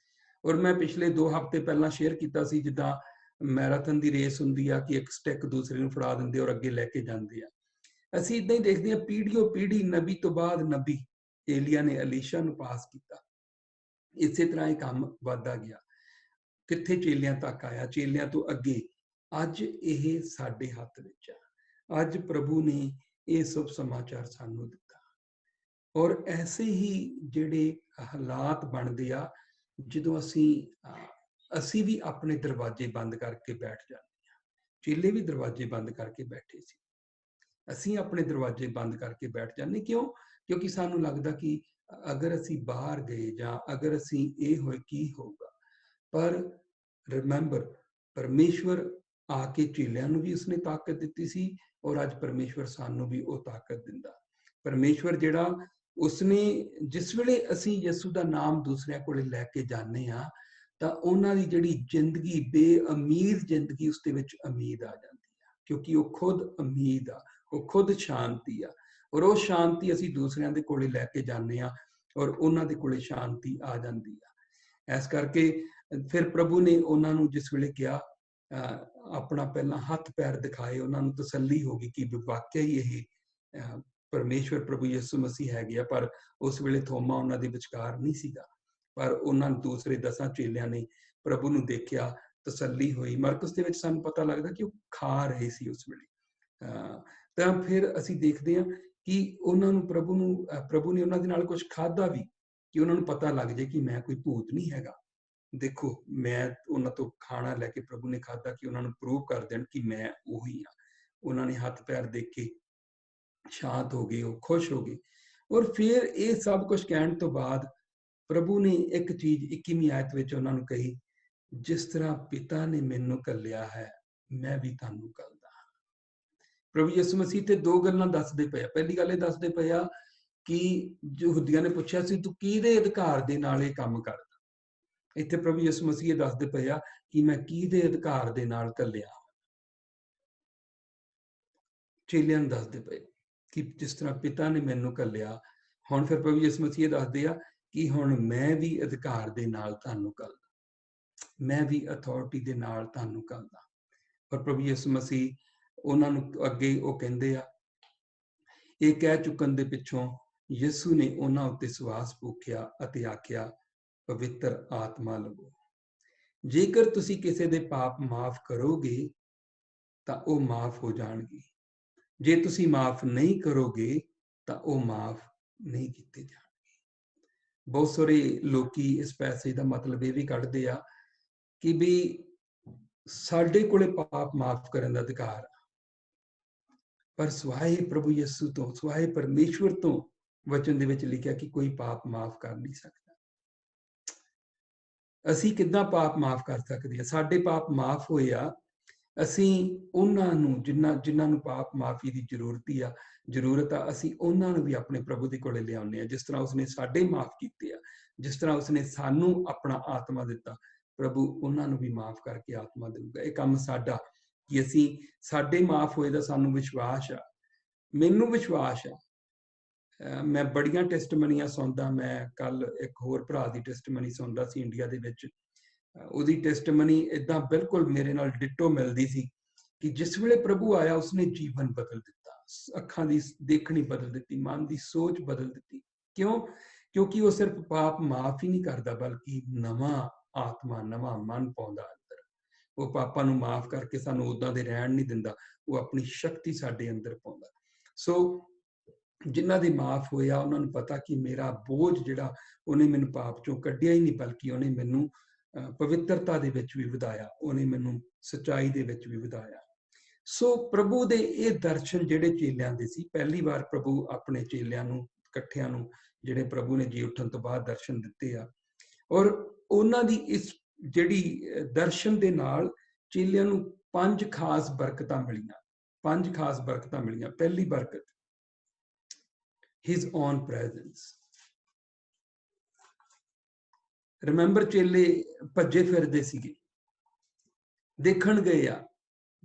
Speaker 1: ਔਰ ਮੈਂ ਪਿਛਲੇ 2 ਹਫ਼ਤੇ ਪਹਿਲਾਂ ਸ਼ੇਅਰ ਕੀਤਾ ਸੀ, ਜਿੱਦਾਂ ਮੈਰਾਥਨ ਦੀ ਰੇਸ ਹੁੰਦੀ ਆ ਕਿ ਇੱਕ ਸਟਿਕ ਦੂਸਰੇ ਨੂੰ ਫੜਾ ਦਿੰਦੇ ਔਰ ਅੱਗੇ ਲੈ ਕੇ ਜਾਂਦੇ ਆ। ਅਸੀਂ ਇਦਾਂ ਹੀ ਦੇਖਦੇ ਹਾਂ, ਪੀੜ੍ਹੀਓਂ ਪੀੜ੍ਹੀ, ਨਬੀ ਤੋਂ ਬਾਅਦ ਨਬੀ, ਏਲੀਆ ਨੇ ਅਲੀਸ਼ਾ ਨੂੰ ਪਾਸ ਕੀਤਾ। ਇਸੇ ਤਰ੍ਹਾਂ ਇਹ ਕੰਮ ਵੱਧਦਾ ਗਿਆ, ਕਿੱਥੇ ਚੇਲਿਆਂ ਤੱਕ ਆਇਆ, ਚੇਲਿਆਂ ਤੋਂ ਅੱਗੇ ਅੱਜ ਇਹ ਸਾਡੇ ਹੱਥ ਵਿੱਚ ਆ। ਅੱਜ ਪ੍ਰਭੂ ਨੇ ਇਹ ਸ਼ੁਭ ਸਮਾਚਾਰ ਸਾਨੂੰ ਦਿੱਤਾ। ਔਰ ਐਸੇ ਹੀ ਜਿਹੜੇ ਹਾਲਾਤ ਬਣਦੇ ਆ ਜਦੋਂ ਅਸੀਂ ਵੀ ਆਪਣੇ ਦਰਵਾਜ਼ੇ ਬੰਦ ਕਰਕੇ ਬੈਠ ਜਾਂਦੇ ਹਾਂ। ਚੇਲੇ ਵੀ ਦਰਵਾਜ਼ੇ ਬੰਦ ਕਰਕੇ ਬੈਠੇ ਸੀ, ਅਸੀਂ ਆਪਣੇ ਦਰਵਾਜ਼ੇ ਬੰਦ ਕਰਕੇ ਬੈਠ ਜਾਂਦੇ। ਕਿਉਂ? ਕਿਉਂਕਿ ਸਾਨੂੰ ਲੱਗਦਾ ਕਿ ਅਗਰ ਅਸੀਂ ਬਾਹਰ ਗਏ ਜਾਂ ਅਗਰ ਅਸੀਂ ਇਹ ਹੋਏ ਕੀ ਹੋਊਗਾ। ਪਰ ਰਿਮੈਂਬਰ, ਪਰਮੇਸ਼ਵਰ ਆ ਕੇ ਚੇਲਿਆਂ ਨੂੰ ਵੀ ਉਸਨੇ ਤਾਕਤ ਦਿੱਤੀ ਸੀ ਔਰ ਅੱਜ ਪਰਮੇਸ਼ਵਰ ਸਾਨੂੰ ਵੀ ਉਹ ਤਾਕਤ ਦਿੰਦਾ। ਪਰਮੇਸ਼ਵਰ ਜਿਹੜਾ ਉਸਨੇ, ਜਿਸ ਵੇਲੇ ਅਸੀਂ ਯਿਸੂ ਦਾ ਨਾਮ ਦੂਸਰਿਆਂ ਕੋਲੇ ਲੈ ਕੇ ਜਾਂਦੇ ਹਾਂ ਤਾਂ ਉਹਨਾਂ ਦੀ ਜਿਹੜੀ ਜ਼ਿੰਦਗੀ, ਬੇਅਮੀਦ ਜ਼ਿੰਦਗੀ, ਉਸ ਦੇ ਵਿੱਚ ਉਮੀਦ ਆ ਜਾਂਦੀ ਆ, ਕਿਉਂਕਿ ਉਹ ਖੁਦ ਉਮੀਦ ਆ, ਉਹ ਖੁਦ ਸ਼ਾਂਤੀ ਆ। ਔਰ ਉਹ ਸ਼ਾਂਤੀ ਅਸੀਂ ਦੂਸਰਿਆਂ ਦੇ ਕੋਲੇ ਲੈ ਕੇ ਜਾਂਦੇ ਹਾਂ ਔਰ ਉਹਨਾਂ ਦੇ ਕੋਲੇ ਸ਼ਾਂਤੀ ਆ ਜਾਂਦੀ ਆ। ਇਸ ਕਰਕੇ ਫਿਰ ਪ੍ਰਭੂ ਨੇ ਉਹਨਾਂ ਨੂੰ ਜਿਸ ਵੇਲੇ ਕਿਹਾ, ਆਪਣਾ ਪਹਿਲਾਂ ਹੱਥ ਪੈਰ ਦਿਖਾਏ, ਉਹਨਾਂ ਨੂੰ ਤਸੱਲੀ ਹੋ ਗਈ ਕਿ ਵਾਕਿਆ ਹੀ ਇਹ ਪਰਮੇਸ਼ਵਰ ਪ੍ਰਭੂ ਯਿਸੂ ਮਸੀਹ ਹੈਗੇ ਆ। ਪਰ ਉਸ ਵੇਲੇ ਥੋਮਾ ਉਹਨਾਂ ਦੇ ਵਿਚਕਾਰ ਨਹੀਂ ਸੀਗਾ, ਪਰ ਉਹਨਾਂ ਦੂਸਰੇ 10 ਚੇਲਿਆਂ ਨੇ ਪ੍ਰਭੂ ਨੂੰ ਦੇਖਿਆ, ਤਸੱਲੀ ਹੋਈ। ਮਰਕਸ ਦੇ ਵਿੱਚ ਸਾਨੂੰ ਪਤਾ ਲੱਗਦਾ ਕਿ ਉਹ ਖਾ ਰਹੇ ਸੀ ਉਸ ਵੇਲੇ। ਤਾਂ ਫਿਰ ਅਸੀਂ ਦੇਖਦੇ ਹਾਂ ਕਿ ਉਹਨਾਂ ਨੂੰ ਪ੍ਰਭੂ ਨੇ ਉਹਨਾਂ ਦੇ ਨਾਲ ਕੁਝ ਖਾਧਾ ਵੀ, ਕਿ ਉਹਨਾਂ ਨੂੰ ਪਤਾ ਲੱਗ ਜਾਏ ਕਿ ਮੈਂ ਕੋਈ ਭੂਤ ਨਹੀਂ ਹੈਗਾ। ਦੇਖੋ, ਮੈਂ ਉਹਨਾਂ ਤੋਂ ਖਾਣਾ ਲੈ ਕੇ ਪ੍ਰਭੂ ਨੇ ਖਾਧਾ ਕਿ ਉਹਨਾਂ ਨੂੰ ਪ੍ਰੂਵ ਕਰ ਦੇਣ ਕਿ ਮੈਂ ਉਹੀ ਹਾਂ। ਉਹਨਾਂ ਨੇ ਹੱਥ ਪੈਰ ਦੇਖ ਕੇ ਸ਼ਾਂਤ ਹੋ ਗਏ, ਉਹ ਖੁਸ਼ ਹੋ ਗਏ। ਔਰ ਫਿਰ ਇਹ ਸਭ ਕੁਝ ਕਹਿਣ ਤੋਂ ਬਾਅਦ ਪ੍ਰਭੂ ਨੇ ਇੱਕ ਚੀਜ਼ 21ਵੀਂ ਆਇਤ ਵਿੱਚ ਉਹਨਾਂ ਨੂੰ ਕਹੀ, ਜਿਸ ਤਰ੍ਹਾਂ ਪਿਤਾ ਨੇ ਮੈਨੂੰ ਘੱਲਿਆ ਹੈ, ਮੈਂ ਵੀ ਤੁਹਾਨੂੰ ਘੱਲਦਾ ਹਾਂ। ਪ੍ਰਭੂ ਯਿਸੂ ਮਸੀਹ ਤੇ 2 ਗੱਲਾਂ ਦੱਸਦੇ ਪਏ ਆ। ਪਹਿਲੀ ਗੱਲ ਇਹ ਦੱਸਦੇ ਪਏ ਆ ਕਿ ਯਹੂਦੀਆਂ ਨੇ ਪੁੱਛਿਆ ਸੀ, ਤੂੰ ਕਿਹਦੇ ਅਧਿਕਾਰ ਦੇ ਨਾਲ ਇਹ ਕੰਮ ਕਰਦਾ? ਇੱਥੇ ਪ੍ਰਭੂ ਯਿਸੂ ਮਸੀਹ ਇਹ ਦੱਸਦੇ ਪਏ ਆ ਕਿ ਮੈਂ ਕਿਹਦੇ ਅਧਿਕਾਰ ਦੇ ਨਾਲ ਘੱਲਿਆ। ਚੇਲਿਆਂ ਨੂੰ ਦੱਸਦੇ ਪਏ ਕਿ ਜਿਸ ਤਰ੍ਹਾਂ ਪਿਤਾ ਨੇ ਮੈਨੂੰ ਘੱਲਿਆ। ਹੁਣ ਫਿਰ ਪ੍ਰਭੂ ਯਿਸੂ ਮਸੀਹ ਦੱਸਦੇ ਆ ਕਿ ਹੁਣ ਮੈਂ ਵੀ ਅਧਿਕਾਰ ਦੇ ਨਾਲ ਤੁਹਾਨੂੰ ਘੱਲਦਾ, ਮੈਂ ਵੀ ਅਥਾਰਟੀ ਦੇ ਨਾਲ ਤੁਹਾਨੂੰ ਘੱਲਦਾ। ਪਰ ਪ੍ਰਭੂ ਯਿਸੂ ਮਸੀਹ ਉਹਨਾਂ ਨੂੰ ਅੱਗੇ ਉਹ ਕਹਿੰਦੇ ਆ, ਇਹ ਕਹਿ ਚੁੱਕਣ ਦੇ ਪਿੱਛੋਂ ਯਿਸੂ ਨੇ ਉਹਨਾਂ ਉੱਤੇ ਸਵਾਸ ਫੂਕਿਆ ਅਤੇ ਆਖਿਆ, ਪਵਿੱਤਰ ਆਤਮਾ ਲਵੋ। ਜੇਕਰ ਤੁਸੀਂ ਕਿਸੇ ਦੇ ਪਾਪ ਮਾਫ ਕਰੋਗੇ ਤਾਂ ਉਹ ਮਾਫ ਹੋ ਜਾਣਗੇ, ਜੇ ਤੁਸੀਂ ਮਾਫ ਨਹੀਂ ਕਰੋਗੇ ਤਾਂ ਉਹ ਮਾਫ ਨਹੀਂ ਕੀਤੇ ਜਾਣਗੇ। ਬਹੁਤ ਸਾਰੇ ਲੋਕੀ ਇਸ ਪੈਸੇ ਦਾ ਮਤਲਬ ਇਹ ਵੀ ਕੱਢਦੇ ਆ ਕਿ ਵੀ ਸਾਡੇ ਕੋਲੇ ਪਾਪ ਮਾਫ ਕਰਨ ਦਾ ਅਧਿਕਾਰ ਆ, ਪਰ ਸਵਾਏ ਪ੍ਰਭੂ ਯਿਸੂ ਤੋਂ, ਸਵਾਏ ਪਰਮੇਸ਼ਵਰ ਤੋਂ ਵਚਨ ਦੇ ਵਿੱਚ ਲਿਖਿਆ ਕਿ ਕੋਈ ਪਾਪ ਮਾਫ ਕਰ ਨਹੀਂ ਸਕਦਾ। ਅਸੀਂ ਕਿੱਦਾਂ ਪਾਪ ਮਾਫ ਕਰ ਸਕਦੇ ਹਾਂ? ਸਾਡੇ ਪਾਪ ਮਾਫ ਹੋਏ ਆ, ਅਸੀਂ ਉਹਨਾਂ ਨੂੰ ਜਿਨ੍ਹਾਂ ਨੂੰ ਪਾਪ ਮਾਫੀ ਦੀ ਜ਼ਰੂਰਤ ਆ, ਅਸੀਂ ਉਹਨਾਂ ਨੂੰ ਵੀ ਆਪਣੇ ਪ੍ਰਭੂ ਦੇ ਕੋਲੇ ਲਿਆਉਂਦੇ ਆ। ਜਿਸ ਤਰ੍ਹਾਂ ਉਸਨੇ ਸਾਡੇ ਮਾਫ ਕੀਤੇ ਆ, ਜਿਸ ਤਰ੍ਹਾਂ ਉਸਨੇ ਸਾਨੂੰ ਆਪਣਾ ਆਤਮਾ ਦਿੱਤਾ, ਪ੍ਰਭੂ ਉਹਨਾਂ ਨੂੰ ਵੀ ਮਾਫ ਕਰਕੇ ਆਤਮਾ ਦੇਊਗਾ। ਇਹ ਕੰਮ ਸਾਡਾ ਕਿ ਅਸੀਂ, ਸਾਡੇ ਮਾਫ ਹੋਏ ਦਾ ਸਾਨੂੰ ਵਿਸ਼ਵਾਸ ਆ, ਮੈਨੂੰ ਵਿਸ਼ਵਾਸ ਆ। ਮੈਂ ਬੜੀਆਂ ਟੈਸਟਮਨੀਆਂ ਸੁਣਦਾ। ਮੈਂ ਕੱਲ ਇੱਕ ਹੋਰ ਭਰਾ ਦੀ ਟੈਸਟਮਨੀ ਸੁਣਦਾ ਸੀ ਇੰਡੀਆ ਦੇ ਵਿੱਚ। ਉਹਦੀ ਟੈਸਟਮਨੀ ਏਦਾਂ ਬਿਲਕੁਲ ਮੇਰੇ ਨਾਲ ਡਿਟੋ ਮਿਲਦੀ ਸੀ ਕਿ ਜਿਸ ਵੇਲੇ ਪ੍ਰਭੂ ਆਇਆ ਉਸਨੇ ਜੀਵਨ ਬਦਲ ਦਿੱਤਾ, ਅੱਖਾਂ ਦੀ ਦੇਖਣੀ ਬਦਲ ਦਿੱਤੀ, ਮਨ ਦੀ ਸੋਚ ਬਦਲ ਦਿੱਤੀ। ਕਿਉਂ? ਕਿਉਂਕਿ ਉਹ ਸਿਰਫ ਪਾਪ ਮਾਫ ਹੀ ਨਹੀਂ ਕਰਦਾ, ਬਲਕਿ ਨਵਾਂ ਆਤਮਾ, ਨਵਾਂ ਮਨ ਪਾਉਂਦਾ ਅੰਦਰ। ਉਹ ਪਾਪਾਂ ਨੂੰ ਮਾਫ ਕਰਕੇ ਸਾਨੂੰ ਉਦਾਂ ਦੇ ਰਹਿਣ ਨਹੀਂ ਦਿੰਦਾ, ਉਹ ਆਪਣੀ ਸ਼ਕਤੀ ਸਾਡੇ ਅੰਦਰ ਪਾਉਂਦਾ। ਸੋ ਜਿਨ੍ਹਾਂ ਦੇ ਮਾਫ ਹੋਇਆ ਉਹਨਾਂ ਨੂੰ ਪਤਾ ਕਿ ਮੇਰਾ ਬੋਝ ਜਿਹੜਾ ਉਹਨੇ ਮੈਨੂੰ ਪਾਪ ਚੋਂ ਕੱਢਿਆ ਹੀ ਨਹੀਂ, ਬਲਕਿ ਉਹਨੇ ਮੈਨੂੰ ਪਵਿੱਤਰਤਾ ਦੇ ਵਿੱਚ ਵੀ ਵਧਾਇਆ, ਉਹਨੇ ਮੈਨੂੰ ਸੱਚਾਈ ਦੇ ਵਿੱਚ ਵੀ ਵਧਾਇਆ। ਸੋ ਪ੍ਰਭੂ ਦੇ ਇਹ ਦਰਸ਼ਨ ਜਿਹੜੇ ਚੇਲਿਆਂ ਦੇ ਸੀ, ਪਹਿਲੀ ਵਾਰ ਪ੍ਰਭੂ ਆਪਣੇ ਚੇਲਿਆਂ ਨੂੰ ਇਕੱਠਿਆਂ ਨੂੰ ਜਿਹੜੇ ਪ੍ਰਭੂ ਨੇ ਜੀ ਉੱਠਣ ਤੋਂ ਬਾਅਦ ਦਰਸ਼ਨ ਦਿੱਤੇ ਆ, ਔਰ ਉਹਨਾਂ ਦੀ ਇਸ ਜਿਹੜੀ ਦਰਸ਼ਨ ਦੇ ਨਾਲ ਚੇਲਿਆਂ ਨੂੰ 5 ਖਾਸ ਬਰਕਤਾਂ ਮਿਲੀਆਂ। 5 ਖਾਸ ਬਰਕਤਾਂ ਮਿਲੀਆਂ। ਪਹਿਲੀ ਬਰਕਤ, His own presence। ਰਿਮੈਂਬਰ ਚੇਲੇ ਭੱਜੇ ਫਿਰਦੇ ਸੀਗੇ, ਦੇਖਣ ਗਏ ਆ,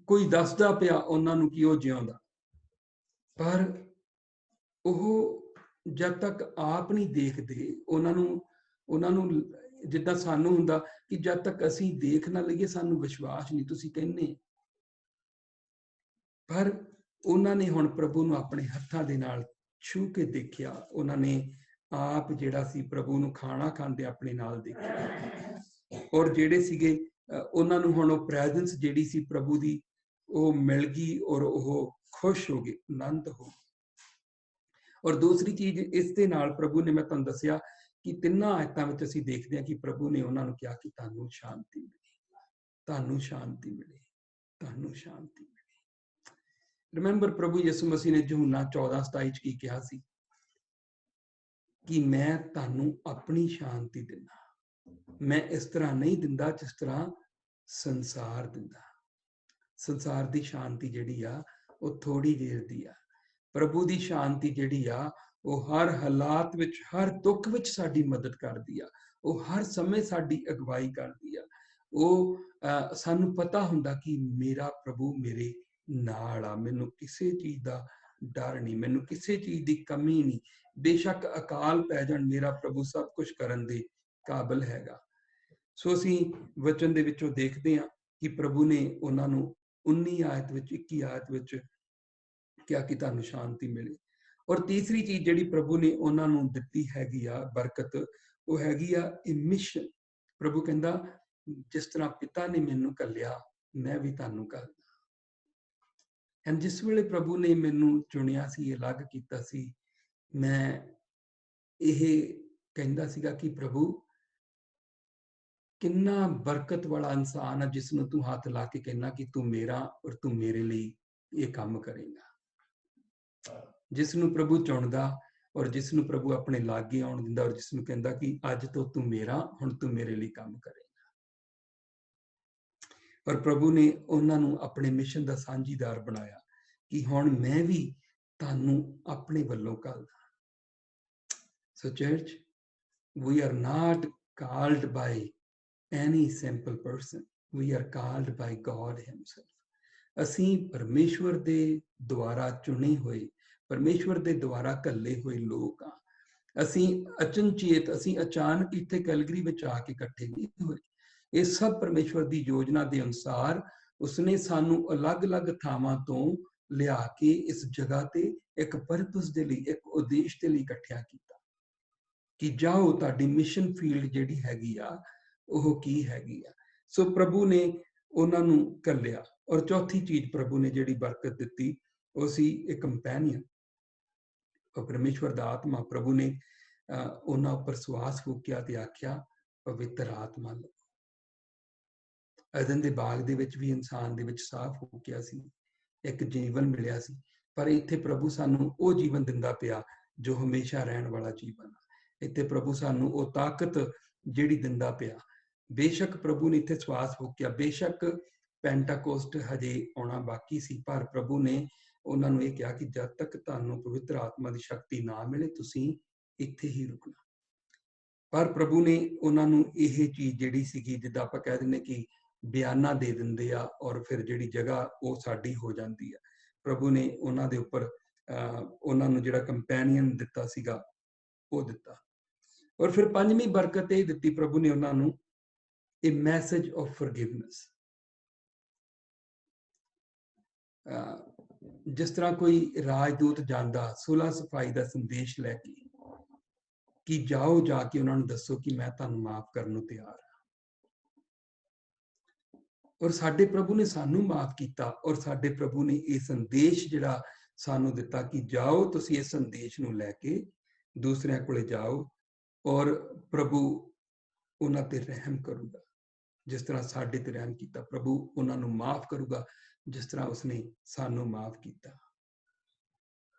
Speaker 1: ਕੋਈ ਦੱਸਦਾ ਪਿਆ ਉਹਨਾਂ ਨੂੰ ਕਿ ਉਹ ਜਿਉਂਦਾ, ਪਰ ਉਹ ਜਦ ਤੱਕ ਆਪ ਨਹੀਂ ਦੇਖਦੇ, ਉਹਨਾਂ ਨੂੰ ਜਿੱਦਾਂ ਸਾਨੂੰ ਹੁੰਦਾ ਕਿ ਜਦ ਤੱਕ ਅਸੀਂ ਦੇਖ ਨਾ ਲਈਏ ਸਾਨੂੰ ਵਿਸ਼ਵਾਸ ਨਹੀਂ, ਤੁਸੀਂ ਕਹਿੰਦੇ। ਪਰ ਉਹਨਾਂ ਨੇ ਹੁਣ ਪ੍ਰਭੂ ਨੂੰ ਆਪਣੇ ਹੱਥਾਂ ਦੇ ਨਾਲ ਛੂ ਕੇ ਦੇਖਿਆ, ਉਹਨਾਂ ਨੇ ਆਪ ਜਿਹੜਾ ਸੀ ਪ੍ਰਭੂ ਨੂੰ ਖਾਣਾ ਖਾਂਦੇ ਆਪਣੇ ਨਾਲ ਦੇਖਿਆ, ਔਰ ਜਿਹੜੇ ਸੀਗੇ ਉਹਨਾਂ ਨੂੰ ਹੁਣ ਉਹ ਪ੍ਰੈਜ਼ੈਂਸ ਜਿਹੜੀ ਸੀ ਪ੍ਰਭੂ ਦੀ ਉਹ ਮਿਲ ਗਈ, ਔਰ ਉਹ ਖੁਸ਼ ਹੋ ਗਏ, ਆਨੰਦ ਹੋ ਗਏ। ਔਰ ਦੂਸਰੀ ਚੀਜ਼ ਇਸ ਦੇ ਨਾਲ ਪ੍ਰਭੂ ਨੇ, ਮੈਂ ਤੁਹਾਨੂੰ ਦੱਸਿਆ ਕਿ 3 ਆਇਤਾਂ ਵਿੱਚ ਅਸੀਂ ਦੇਖਦੇ ਹਾਂ ਕਿ ਪ੍ਰਭੂ ਨੇ ਉਹਨਾਂ ਨੂੰ ਕਿਹਾ ਕਿ ਤੁਹਾਨੂੰ ਸ਼ਾਂਤੀ ਮਿਲੇ, ਤੁਹਾਨੂੰ ਸ਼ਾਂਤੀ ਮਿਲੇ, ਤੁਹਾਨੂੰ ਸ਼ਾਂਤੀ ਮਿਲੇ। ਰਿਮੈਂਬਰ ਪ੍ਰਭੂ ਯਿਸੂ ਮਸੀਹ ਨੇ ਯਹੂਨਾ 14:27 ਚ ਕੀ ਕਿਹਾ ਸੀ ਕਿ ਮੈਂ ਤੁਹਾਨੂੰ ਆਪਣੀ ਸ਼ਾਂਤੀ ਦਿੰਦਾ, ਮੈਂ ਇਸ ਤਰ੍ਹਾਂ ਨਹੀਂ ਦਿੰਦਾ ਜਿਸ ਤਰ੍ਹਾਂ ਸੰਸਾਰ ਦਿੰਦਾ। ਸੰਸਾਰ ਦੀ ਸ਼ਾਂਤੀ ਜਿਹੜੀ ਆ ਉਹ ਥੋੜੀ ਦੇਰ ਦੀ ਆ, ਪ੍ਰਭੂ ਦੀ ਸ਼ਾਂਤੀ ਜਿਹੜੀ ਆ ਉਹ ਹਰ ਹਾਲਾਤ ਵਿੱਚ, ਹਰ ਦੁੱਖ ਵਿੱਚ ਸਾਡੀ ਮਦਦ ਕਰਦੀ ਆ, ਉਹ ਹਰ ਸਮੇਂ ਸਾਡੀ ਅਗਵਾਈ ਕਰਦੀ ਆ। ਉਹ ਸਾਨੂੰ ਪਤਾ ਹੁੰਦਾ ਕਿ ਮੇਰਾ ਪ੍ਰਭੂ ਮੇਰੇ ਨਾਲ ਆ, ਮੈਨੂੰ ਕਿਸੇ ਚੀਜ਼ ਦਾ ਡਰ ਨਹੀਂ, ਮੈਨੂੰ ਕਿਸੇ ਚੀਜ਼ ਦੀ ਕਮੀ ਨਹੀਂ, ਬੇਸ਼ੱਕ ਅਕਾਲ ਪੈ ਜਾਣ, ਮੇਰਾ ਪ੍ਰਭੂ ਸਭ ਕੁਝ ਕਰਨ ਦੇ ਕਾਬਿਲ ਹੈਗਾ। ਸੋ ਅਸੀਂ ਵਚਨ ਦੇ ਵਿੱਚੋਂ ਦੇਖਦੇ ਹਾਂ ਕਿ ਪ੍ਰਭੂ ਨੇ ਉਹਨਾਂ ਨੂੰ 19 ਆਇਤ ਵਿੱਚ, 21 ਆਇਤ ਵਿੱਚ ਕਿਹਾ ਕਿ ਤੁਹਾਨੂੰ ਸ਼ਾਂਤੀ ਮਿਲੇ। ਔਰ ਤੀਸਰੀ ਚੀਜ਼ ਜਿਹੜੀ ਪ੍ਰਭੂ ਨੇ ਉਹਨਾਂ ਨੂੰ ਦਿੱਤੀ ਹੈਗੀ ਆ ਬਰਕਤ, ਉਹ ਹੈਗੀ ਆ ਇਹ ਮਿਸ਼ਨ। ਪ੍ਰਭੂ ਕਹਿੰਦਾ ਜਿਸ ਤਰ੍ਹਾਂ ਪਿਤਾ ਨੇ ਮੈਨੂੰ ਘੱਲਿਆ ਮੈਂ ਵੀ ਤੁਹਾਨੂੰ ਘੱਲਦਾ। ਐਂਡ ਜਿਸ ਵੇਲੇ ਪ੍ਰਭੂ ਨੇ ਮੈਨੂੰ ਚੁਣਿਆ ਸੀ, ਅਲੱਗ ਕੀਤਾ ਸੀ, ਮੈਂ ਇਹ ਕਹਿੰਦਾ ਸੀਗਾ ਕਿ ਪ੍ਰਭੂ ਕਿੰਨਾ ਬਰਕਤ ਵਾਲਾ ਇਨਸਾਨ ਆ ਜਿਸ ਨੂੰ ਤੂੰ ਹੱਥ ਲਾ ਕੇ ਕਹਿਣਾ ਕਿ ਤੂੰ ਮੇਰਾ ਔਰ ਤੂੰ ਮੇਰੇ ਲਈ ਇਹ ਕੰਮ ਕਰੇਗਾ। ਜਿਸ ਨੂੰ ਪ੍ਰਭੂ ਚੁਣਦਾ ਔਰ ਜਿਸ ਨੂੰ ਪ੍ਰਭੂ ਆਪਣੇ ਲਾਗੇ ਆਉਣ ਦਿੰਦਾ, ਔਰ ਜਿਸ ਨੂੰ ਕਹਿੰਦਾ ਕਿ ਅੱਜ ਤੋਂ ਤੂੰ ਮੇਰਾ, ਹੁਣ ਤੂੰ ਮੇਰੇ ਲਈ ਕੰਮ ਕਰੇਗਾ। ਔਰ ਪ੍ਰਭੂ ਨੇ ਉਹਨਾਂ ਨੂੰ ਆਪਣੇ ਮਿਸ਼ਨ ਦਾ ਸਾਂਝੀਦਾਰ ਬਣਾਇਆ ਕਿ ਹੁਣ ਮੈਂ ਵੀ ਤੁਹਾਨੂੰ ਆਪਣੇ ਵੱਲੋਂ ਘੱਲਦਾ। ਸੋ church, we are not called by any simple person, we are called by God himself। ਅਸੀਂ ਪਰਮੇਸ਼ਵਰ ਦੇ ਦੁਆਰਾ ਚੁਣੇ ਹੋਏ, ਪਰਮੇਸ਼ਵਰ ਦੇ ਦੁਆਰਾ ਘੱਲੇ ਹੋਏ ਲੋਕ ਆ। ਅਸੀਂ ਅਚਨਚੇਤ, ਅਸੀਂ ਅਚਾਨਕ ਇੱਥੇ ਕੈਲਗਰੀ ਵਿੱਚ ਆ ਕੇ ਇਕੱਠੇ ਨਹੀਂ ਹੋਏ। ਇਹ ਸਭ ਪਰਮੇਸ਼ਵਰ ਦੀ ਯੋਜਨਾ ਦੇ ਅਨੁਸਾਰ ਉਸਨੇ ਸਾਨੂੰ ਅਲੱਗ-ਅਲੱਗ ਥਾਵਾਂ ਤੋਂ ਲਿਆ ਕੇ ਇਸ ਜਗ੍ਹਾ ਤੇ ਇੱਕ ਪਰਪਸ ਦੇ ਲਈ, ਇੱਕ ਉਦੇਸ਼ ਦੇ ਲਈ ਇਕੱਠਿਆ ਕੀਤਾ ਕਿ ਜਾਓ, ਤੁਹਾਡੀ ਮਿਸ਼ਨ ਫੀਲਡ ਜਿਹੜੀ ਹੈਗੀ ਆ ਉਹ ਕੀ ਹੈਗੀ ਆ। ਸੋ ਪ੍ਰਭੂ ਨੇ ਉਹਨਾਂ ਨੂੰ ਘੱਲਿਆ। ਔਰ ਚੌਥੀ ਚੀਜ਼ ਪ੍ਰਭੂ ਨੇ ਜਿਹੜੀ ਬਰਕਤ ਦਿੱਤੀ ਉਹ ਸੀ ਇੱਕ ਕੰਪੈਨੀਅਨ, ਉਹ ਪਰਮੇਸ਼ਵਰ ਦਾ ਆਤਮਾ। ਪ੍ਰਭੂ ਨੇ ਉਹਨਾਂ ਉੱਪਰ ਸਵਾਸ ਫੂਕਿਆ ਤੇ ਆਖਿਆ ਪਵਿੱਤਰ ਆਤਮਾ ਲਓ। ਅਦਨ ਦੇ ਬਾਗ ਦੇ ਵਿੱਚ ਵੀ ਇਨਸਾਨ ਦੇ ਵਿੱਚ ਸਾਹ ਫੂਕਿਆ ਸੀ, ਇੱਕ ਜੀਵਨ ਮਿਲਿਆ ਸੀ, ਪਰ ਇੱਥੇ ਪ੍ਰਭੂ ਸਾਨੂੰ ਉਹ ਜੀਵਨ ਦਿੰਦਾ ਪਿਆ ਜੋ ਹਮੇਸ਼ਾ ਰਹਿਣ ਵਾਲਾ ਜੀਵਨ। ਇੱਥੇ ਪ੍ਰਭੂ ਸਾਨੂੰ ਉਹ ਤਾਕਤ ਜਿਹੜੀ ਦਿੰਦਾ ਪਿਆ। ਬੇਸ਼ੱਕ ਪ੍ਰਭੂ ਨੇ ਇੱਥੇ ਸਵਾਸ ਫੂਕਿਆ, ਬੇਸ਼ੱਕ ਪੈਂਟਾਕੋਸਟ ਹਜੇ ਆਉਣਾ ਬਾਕੀ ਸੀ, ਪਰ ਪ੍ਰਭੂ ਨੇ ਉਹਨਾਂ ਨੂੰ ਇਹ ਕਿਹਾ ਕਿ ਜਦ ਤੱਕ ਤੁਹਾਨੂੰ ਪਵਿੱਤਰ ਆਤਮਾ ਦੀ ਸ਼ਕਤੀ ਨਾ ਮਿਲੇ ਤੁਸੀਂ ਇੱਥੇ ਹੀ ਰੁਕਣਾ। ਪਰ ਪ੍ਰਭੂ ਨੇ ਉਹਨਾਂ ਨੂੰ ਇਹ ਚੀਜ਼ ਜਿਹੜੀ ਸੀਗੀ, ਜਿੱਦਾਂ ਆਪਾਂ ਕਹਿ ਦਿੰਦੇ ਕਿ ਬਿਆਨਾ ਦੇ ਦਿੰਦੇ ਆ ਔਰ ਫਿਰ ਜਿਹੜੀ ਜਗ੍ਹਾ ਉਹ ਸਾਡੀ ਹੋ ਜਾਂਦੀ ਆ। ਪ੍ਰਭੂ ਨੇ ਉਹਨਾਂ ਦੇ ਉੱਪਰ ਉਹਨਾਂ ਨੂੰ ਜਿਹੜਾ ਕੰਪੈਨੀਅਨ ਦਿੱਤਾ ਸੀਗਾ ਉਹ ਦਿੱਤਾ। ਔਰ ਫਿਰ ਪੰਜਵੀਂ ਬਰਕਤ ਇਹ ਦਿੱਤੀ ਪ੍ਰਭੂ ਨੇ ਉਹਨਾਂ ਨੂੰ, a message of forgiveness। ਜਿਸ ਤਰ੍ਹਾਂ ਕੋਈ ਰਾਜਦੂਤ ਜਾਂਦਾ ਸੁਲ੍ਹਾ ਸਫਾਈ ਦਾ ਸੰਦੇਸ਼ ਲੈ ਕੇ ਕਿ ਜਾਓ, ਜਾ ਕੇ ਉਹਨਾਂ ਨੂੰ ਦੱਸੋ ਕਿ ਮੈਂ ਤੁਹਾਨੂੰ ਮਾਫ ਕਰਨ ਨੂੰ ਤਿਆਰ ਹਾਂ। ਔਰ ਸਾਡੇ ਪ੍ਰਭੂ ਨੇ ਸਾਨੂੰ ਮਾਫ ਕੀਤਾ ਔਰ ਸਾਡੇ ਪ੍ਰਭੂ ਨੇ ਇਹ ਸੰਦੇਸ਼ ਜਿਹੜਾ सानू दिता कि जाओ तुसी इस संदेश नू लैके दूसरियां कोले जाओ और प्रभु उन्हां ते रहम करूगा, जिस तरह साडे ते रहम कीता। प्रभु उन्हां नू माफ करूगा जिस तरह उसने सानू माफ कीता।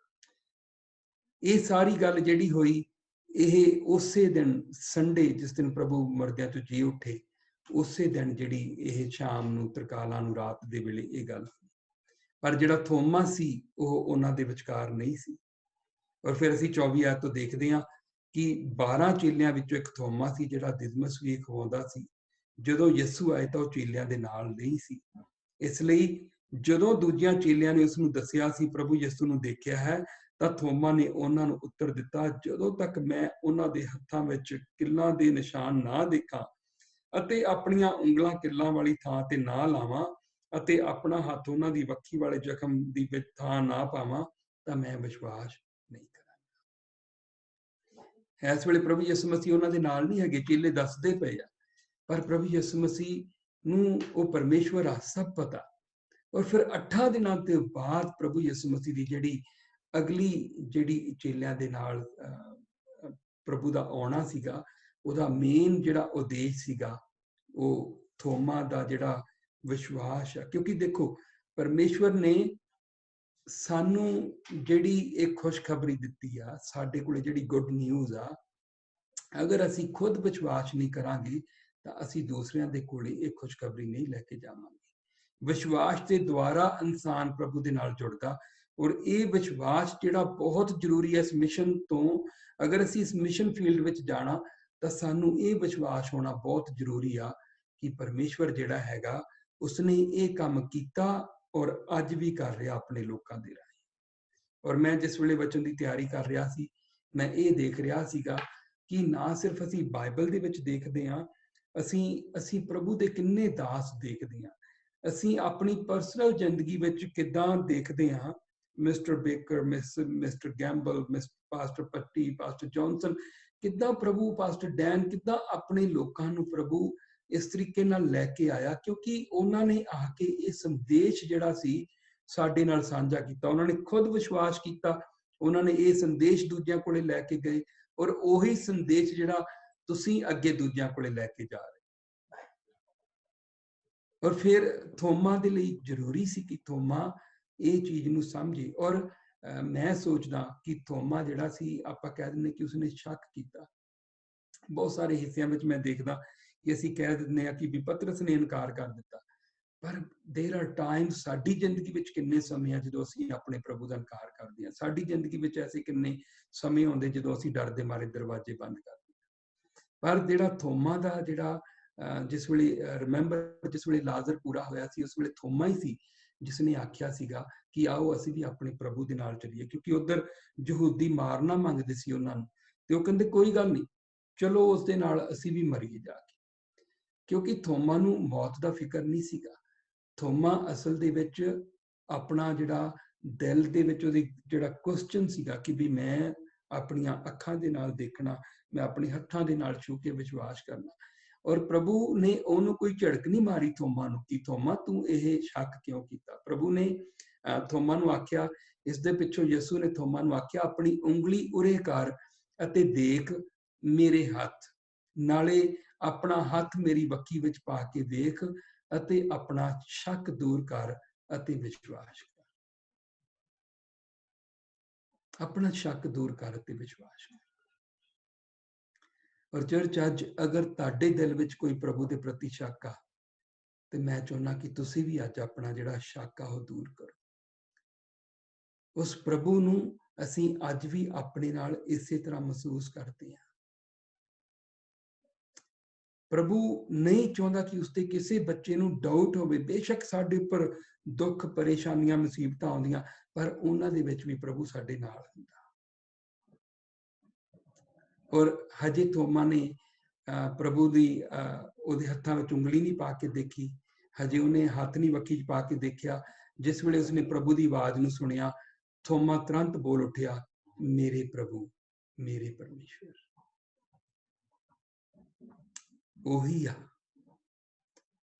Speaker 1: ये सारी गल जिहड़ी होई ਇਹ ਉਸੇ ਦਿਨ ਸੰਡੇ ਜਿਸ ਦਿਨ ਪ੍ਰਭੂ ਮਰਦਿਆਂ ਤੋਂ ਜੀ ਉੱਠੇ, ਉਸੇ ਦਿਨ ਜਿਹੜੀ ਇਹ ਸ਼ਾਮ ਨੂੰ ਤਰਕਾਲਾਂ ਨੂੰ ਰਾਤ ਦੇ ਵੇਲੇ ਇਹ ਗੱਲ ਹੋਈ। ਪਰ ਜਿਹੜਾ ਥੋਮਾ ਸੀ ਉਹ ਉਹਨਾਂ ਦੇ ਵਿਚਕਾਰ ਨਹੀਂ ਸੀ। ਔਰ ਫਿਰ ਅਸੀਂ 24 ਆਇਤ ਤੋਂ ਦੇਖਦੇ ਹਾਂ ਕਿ 12 ਚੇਲਿਆਂ ਵਿੱਚੋਂ ਇੱਕ ਥੋਮਾ ਸੀ ਜਿਹੜਾ ਦਿਦਮਸ ਵੀ ਖਵਾਉਂਦਾ ਸੀ। ਜਦੋਂ ਯਿਸੂ ਆਏ ਤਾਂ ਉਹ ਚੇਲਿਆਂ ਦੇ ਨਾਲ ਨਹੀਂ ਸੀ। ਇਸ ਲਈ ਜਦੋਂ ਦੂਜਿਆਂ ਚੇਲਿਆਂ ਨੇ ਉਸ ਨੂੰ ਦੱਸਿਆ ਸੀ ਪ੍ਰਭੂ ਯਿਸੂ ਨੂੰ ਦੇਖਿਆ ਹੈ, ਤਾਂ ਥੋਮਾ ਨੇ ਉਹਨਾਂ ਨੂੰ ਉੱਤਰ ਦਿੱਤਾ, ਜਦੋਂ ਤੱਕ ਮੈਂ ਉਹਨਾਂ ਦੇ ਹੱਥਾਂ ਵਿੱਚ ਕਿੱਲਾਂ ਦੇ ਨਿਸ਼ਾਨ ਨਾ ਦੇਖਾਂ ਅਤੇ ਆਪਣੀਆਂ ਉਂਗਲਾਂ ਕਿੱਲਾਂ ਵਾਲੀ ਥਾਂ ਤੇ ਨਾ ਲਾਵਾਂ ਅਤੇ ਆਪਣਾ ਹੱਥ ਉਹਨਾਂ ਦੀ ਵੱਖੀ ਵਾਲੇ ਜ਼ਖਮ ਦੀ ਵਿੱਚ ਥਾਂ ਨਾ ਪਾਵਾਂ, ਤਾਂ ਮੈਂ ਵਿਸ਼ਵਾਸ ਨਹੀਂ ਕਰਾਂਗਾ। ਇਸ ਵੇਲੇ ਪ੍ਰਭੂ ਯਿਸੂ ਮਸੀਹ ਉਹਨਾਂ ਦੇ ਨਾਲ ਨਹੀਂ ਹੈਗੇ, ਚੇਲੇ ਦੱਸਦੇ ਪਏ ਆ, ਪਰ ਪ੍ਰਭੂ ਯਿਸੂ ਮਸੀਹ ਨੂੰ ਉਹ ਪਰਮੇਸ਼ਵਰ ਆ, ਸਭ ਪਤਾ। ਔਰ ਫਿਰ 8 ਦਿਨਾਂ ਦੇ ਬਾਅਦ ਪ੍ਰਭੂ ਯਿਸੂ ਮਸੀਹ ਦੀ ਜਿਹੜੀ ਅਗਲੀ ਜਿਹੜੀ ਚੇਲਿਆਂ ਦੇ ਨਾਲ ਪ੍ਰਭੂ ਦਾ ਆਉਣਾ ਸੀਗਾ, ਉਹਦਾ ਮੇਨ ਜਿਹੜਾ ਉਦੇਸ਼ ਸੀਗਾ ਉਹ ਥੋਮਾ ਦਾ ਜਿਹੜਾ ਵਿਸ਼ਵਾਸ ਆ। ਕਿਉਂਕਿ ਦੇਖੋ ਪਰਮੇਸ਼ਵਰ ਨੇ ਸਾਨੂੰ ਜਿਹੜੀ ਇਹ ਖੁਸ਼ਖਬਰੀ ਦਿੱਤੀ ਆ, ਸਾਡੇ ਕੋਲੇ ਜਿਹੜੀ ਗੁੱਡ ਨਿਊਜ਼ ਆ, ਅਗਰ ਅਸੀਂ ਖੁਦ ਵਿਸ਼ਵਾਸ ਨਹੀਂ ਕਰਾਂਗੇ ਤਾਂ ਅਸੀਂ ਦੂਸਰਿਆਂ ਦੇ ਕੋਲੇ ਇਹ ਖੁਸ਼ਖਬਰੀ ਨਹੀਂ ਲੈ ਕੇ ਜਾਵਾਂਗੇ। ਵਿਸ਼ਵਾਸ ਦੇ ਦੁਆਰਾ ਇਨਸਾਨ ਪ੍ਰਭੂ ਦੇ ਨਾਲ ਜੁੜਦਾ, ਔਰ ਇਹ ਵਿਸ਼ਵਾਸ ਜਿਹੜਾ ਬਹੁਤ ਜ਼ਰੂਰੀ ਹੈ ਇਸ ਮਿਸ਼ਨ ਤੋਂ। ਅਗਰ ਅਸੀਂ ਇਸ ਮਿਸ਼ਨ ਫੀਲਡ ਵਿੱਚ ਜਾਣਾ ਤਾਂ ਸਾਨੂੰ ਇਹ ਵਿਸ਼ਵਾਸ ਹੋਣਾ ਬਹੁਤ ਜ਼ਰੂਰੀ ਆ ਕਿ ਪਰਮੇਸ਼ਵਰ ਜਿਹੜਾ ਹੈਗਾ ਉਸਨੇ ਇਹ ਕੰਮ ਕੀਤਾ ਔਰ ਅੱਜ ਵੀ ਕਰ ਰਿਹਾ ਆਪਣੇ ਲੋਕਾਂ ਦੇ ਰਾਹੀਂ। ਔਰ ਮੈਂ ਜਿਸ ਵੇਲੇ ਵਚਨ ਦੀ ਤਿਆਰੀ ਕਰ ਰਿਹਾ ਸੀ, ਮੈਂ ਇਹ ਦੇਖ ਰਿਹਾ ਸੀਗਾ ਕਿ ਨਾ ਸਿਰਫ ਅਸੀਂ ਬਾਈਬਲ ਦੇ ਵਿੱਚ ਦੇਖਦੇ ਹਾਂ, ਅਸੀਂ ਪ੍ਰਭੂ ਦੇ ਕਿੰਨੇ ਦਾਸ ਦੇਖਦੇ ਹਾਂ। ਅਸੀਂ ਆਪਣੀ ਪਰਸਨਲ ਜ਼ਿੰਦਗੀ ਵਿੱਚ ਕਿੱਦਾਂ ਦੇਖਦੇ ਹਾਂ, mister Baker, mister Gamble, pastor Patty, pastor Johnson, ਕਿੱਦਾਂ ਪ੍ਰਭੂ, ਪਾਸਟਰ ਡੈਨ, ਕਿੱਦਾਂ ਆਪਣੇ ਲੋਕਾਂ ਨੂੰ ਪ੍ਰਭੂ ਇਸ ਤਰੀਕੇ ਨਾਲ ਲੈ ਕੇ ਆਇਆ, ਕਿਉਂਕਿ ਉਹਨਾਂ ਨੇ ਆ ਕੇ ਇਹ ਸੰਦੇਸ਼ ਜਿਹੜਾ ਸੀ ਸਾਡੇ ਨਾਲ ਸਾਂਝਾ ਕੀਤਾ। ਉਹਨਾਂ ਨੇ ਖੁਦ ਵਿਸ਼ਵਾਸ ਕੀਤਾ, ਉਹਨਾਂ ਨੇ ਇਹ ਸੰਦੇਸ਼ ਦੂਜਿਆਂ ਕੋਲੇ ਲੈ ਕੇ ਗਏ, ਔਰ ਉਹੀ ਸੰਦੇਸ਼ ਜਿਹੜਾ ਤੁਸੀਂ ਅੱਗੇ ਦੂਜਿਆਂ ਕੋਲੇ ਲੈ ਕੇ ਜਾ ਰਹੇ। ਔਰ ਫਿਰ ਥੋਮਾ ਦੇ ਲਈ ਜ਼ਰੂਰੀ ਸੀ ਕਿ ਥੋਮਾ ਇਹ ਚੀਜ਼ ਨੂੰ ਸਮਝੇ। ਔਰ ਮੈਂ ਸੋਚਦਾ ਕਿ ਥੋਮਾ ਜਿਹੜਾ ਸੀ, ਆਪਾਂ ਕਹਿ ਦਿੰਦੇ ਕਿ ਉਸਨੇ ਸ਼ੱਕ ਕੀਤਾ। ਬਹੁਤ ਸਾਰੇ ਹਿੱਸਿਆਂ ਵਿੱਚ ਮੈਂ ਦੇਖਦਾ ਕਿ ਅਸੀਂ ਕਹਿ ਦਿੰਦੇ ਹਾਂ ਕਿ ਵੀ ਪਤਰਸ ਨੇ ਇਨਕਾਰ ਕਰ ਦਿੱਤਾ, ਪਰ ਦੇਰ ਆਰ ਟਾਈਮਸ, ਸਾਡੀ ਜ਼ਿੰਦਗੀ ਵਿੱਚ ਕਿੰਨੇ ਸਮੇਂ ਆ ਜਦੋਂ ਅਸੀਂ ਆਪਣੇ ਪ੍ਰਭੂ ਦਾ ਇਨਕਾਰ ਕਰਦੇ ਹਾਂ। ਸਾਡੀ ਜ਼ਿੰਦਗੀ ਵਿੱਚ ਐਸੇ ਕਿੰਨੇ ਸਮੇਂ ਆਉਂਦੇ ਜਦੋਂ ਅਸੀਂ ਡਰ ਦੇ ਮਾਰੇ ਦਰਵਾਜ਼ੇ ਬੰਦ ਕਰਦੇ ਹਾਂ। ਪਰ ਜਿਹੜਾ ਥੋਮਾ ਦਾ ਜਿਹੜਾ ਜਿਸ ਵੇਲੇ ਰਿਮੈਂਬਰ, ਜਿਸ ਵੇਲੇ ਲਾਜ਼ਰ ਪੂਰਾ ਹੋਇਆ ਸੀ, ਉਸ ਵੇਲੇ ਥੋਮਾ ਹੀ ਸੀ ਜਿਸ ਨੇ ਆਖਿਆ ਸੀਗਾ ਕਿ ਆਓ ਅਸੀਂ ਵੀ ਆਪਣੇ ਪ੍ਰਭੂ ਦੇ ਨਾਲ ਚੱਲੀਏ, ਕਿਉਂਕਿ ਉਧਰ ਯਹੂਦੀ ਮਾਰਨਾ ਮੰਗਦੇ ਸੀ ਉਹਨਾਂ ਨੂੰ, ਤੇ ਉਹ ਕਹਿੰਦੇ ਕੋਈ ਗੱਲ ਨਹੀਂ, ਚਲੋ ਉਸ ਦੇ ਨਾਲ ਅਸੀਂ ਵੀ ਮਰੀਏ ਜਾ ਕੇ। ਕਿਉਂਕਿ ਥੋਮਾ ਨੂੰ ਮੌਤ ਦਾ ਫਿਕਰ ਨਹੀਂ ਸੀਗਾ। ਥੋਮਾ ਅਸਲ ਦੇ ਵਿੱਚ ਆਪਣਾ ਜਿਹੜਾ ਦਿਲ ਦੇ ਵਿੱਚ ਉਹਦੀ ਜਿਹੜਾ ਕੁਐਸਚਨ ਸੀਗਾ ਕਿ ਵੀ ਮੈਂ ਆਪਣੀਆਂ ਅੱਖਾਂ ਦੇ ਨਾਲ ਦੇਖਣਾ, ਮੈਂ ਆਪਣੇ ਹੱਥਾਂ ਦੇ ਨਾਲ ਛੂ ਕੇ ਵਿਸ਼ਵਾਸ ਕਰਨਾ। ਔਰ ਪ੍ਰਭੂ ਨੇ ਉਹਨੂੰ ਕੋਈ ਝੜਕ ਨਹੀਂ ਮਾਰੀ ਥੋਮਾ ਨੂੰ ਕਿ ਥੋਮਾ ਤੂੰ ਇਹ ਸ਼ੱਕ ਕਿਉਂ ਕੀਤਾ। ਪ੍ਰਭੂ ਨੇ ਥੋਮਾ ਨੂੰ ਆਖਿਆ, ਇਸ ਦੇ ਪਿੱਛੋਂ ਯਿਸੂ ਨੇ ਥੋਮਾ ਨੂੰ ਆਖਿਆ, ਆਪਣੀ ਉਂਗਲੀ ਉਰੇ ਕਰ ਅਤੇ ਦੇਖ ਮੇਰੇ ਹੱਥ, ਨਾਲੇ ਆਪਣਾ ਹੱਥ ਮੇਰੀ ਵੱਖੀ ਵਿੱਚ ਪਾ ਕੇ ਵੇਖ ਅਤੇ ਆਪਣਾ ਸ਼ੱਕ ਦੂਰ ਕਰ ਅਤੇ ਵਿਸ਼ਵਾਸ ਕਰ। ਆਪਣਾ ਸ਼ੱਕ ਦੂਰ ਕਰ ਅਤੇ ਵਿਸ਼ਵਾਸ ਕਰ। ਔਰ ਚਰਚ, ਅੱਜ ਅਗਰ ਤੁਹਾਡੇ ਦਿਲ ਵਿੱਚ ਕੋਈ ਪ੍ਰਭੂ ਦੇ ਪ੍ਰਤੀ ਸ਼ੱਕ ਆ, ਤੇ ਮੈਂ ਚਾਹੁੰਦਾ ਕਿ ਤੁਸੀਂ ਵੀ ਅੱਜ ਆਪਣਾ ਜਿਹੜਾ ਸ਼ੱਕ ਆ ਉਹ ਦੂਰ ਕਰੋ। ਉਸ ਪ੍ਰਭੂ ਨੂੰ ਅਸੀਂ ਅੱਜ ਵੀ ਆਪਣੇ ਨਾਲ ਇਸੇ ਤਰ੍ਹਾਂ ਮਹਿਸੂਸ ਕਰਦੇ ਹਾਂ। ਪ੍ਰਭੂ ਨਹੀਂ ਚਾਹੁੰਦਾ ਕਿ ਉਸਦੇ ਕਿਸੇ ਬੱਚੇ ਨੂੰ ਡਾਊਟ ਹੋਵੇ। ਬੇਸ਼ੱਕ ਸਾਡੇ ਉੱਪਰ ਦੁੱਖ, ਪਰੇਸ਼ਾਨੀਆਂ, ਮੁਸੀਬਤਾਂ ਆਉਂਦੀਆਂ, ਪਰ ਉਹਨਾਂ ਦੇ ਵਿੱਚ ਵੀ ਪ੍ਰਭੂ ਸਾਡੇ ਨਾਲ ਹੁੰਦਾ। ਔਰ ਹਜੇ ਥੋਮਾ ਨੇ ਪ੍ਰਭੂ ਦੀ ਉਹਦੇ ਹੱਥਾਂ ਵਿੱਚ ਉਂਗਲੀ ਨਹੀਂ ਪਾ ਕੇ ਦੇਖੀ, ਹਜੇ ਉਹਨੇ ਹੱਥ ਨਹੀਂ ਵੱਖੀ 'ਚ ਪਾ ਕੇ ਦੇਖਿਆ। ਜਿਸ ਵੇਲੇ ਉਸਨੇ ਪ੍ਰਭੂ ਦੀ ਆਵਾਜ਼ ਨੂੰ ਸੁਣਿਆ, ਥੋਮਾ ਤੁਰੰਤ ਬੋਲ ਉੱਠਿਆ, ਮੇਰੇ ਪ੍ਰਭੂ, ਮੇਰੇ ਪਰਮੇਸ਼ਵਰ। ਉਹੀ ਆ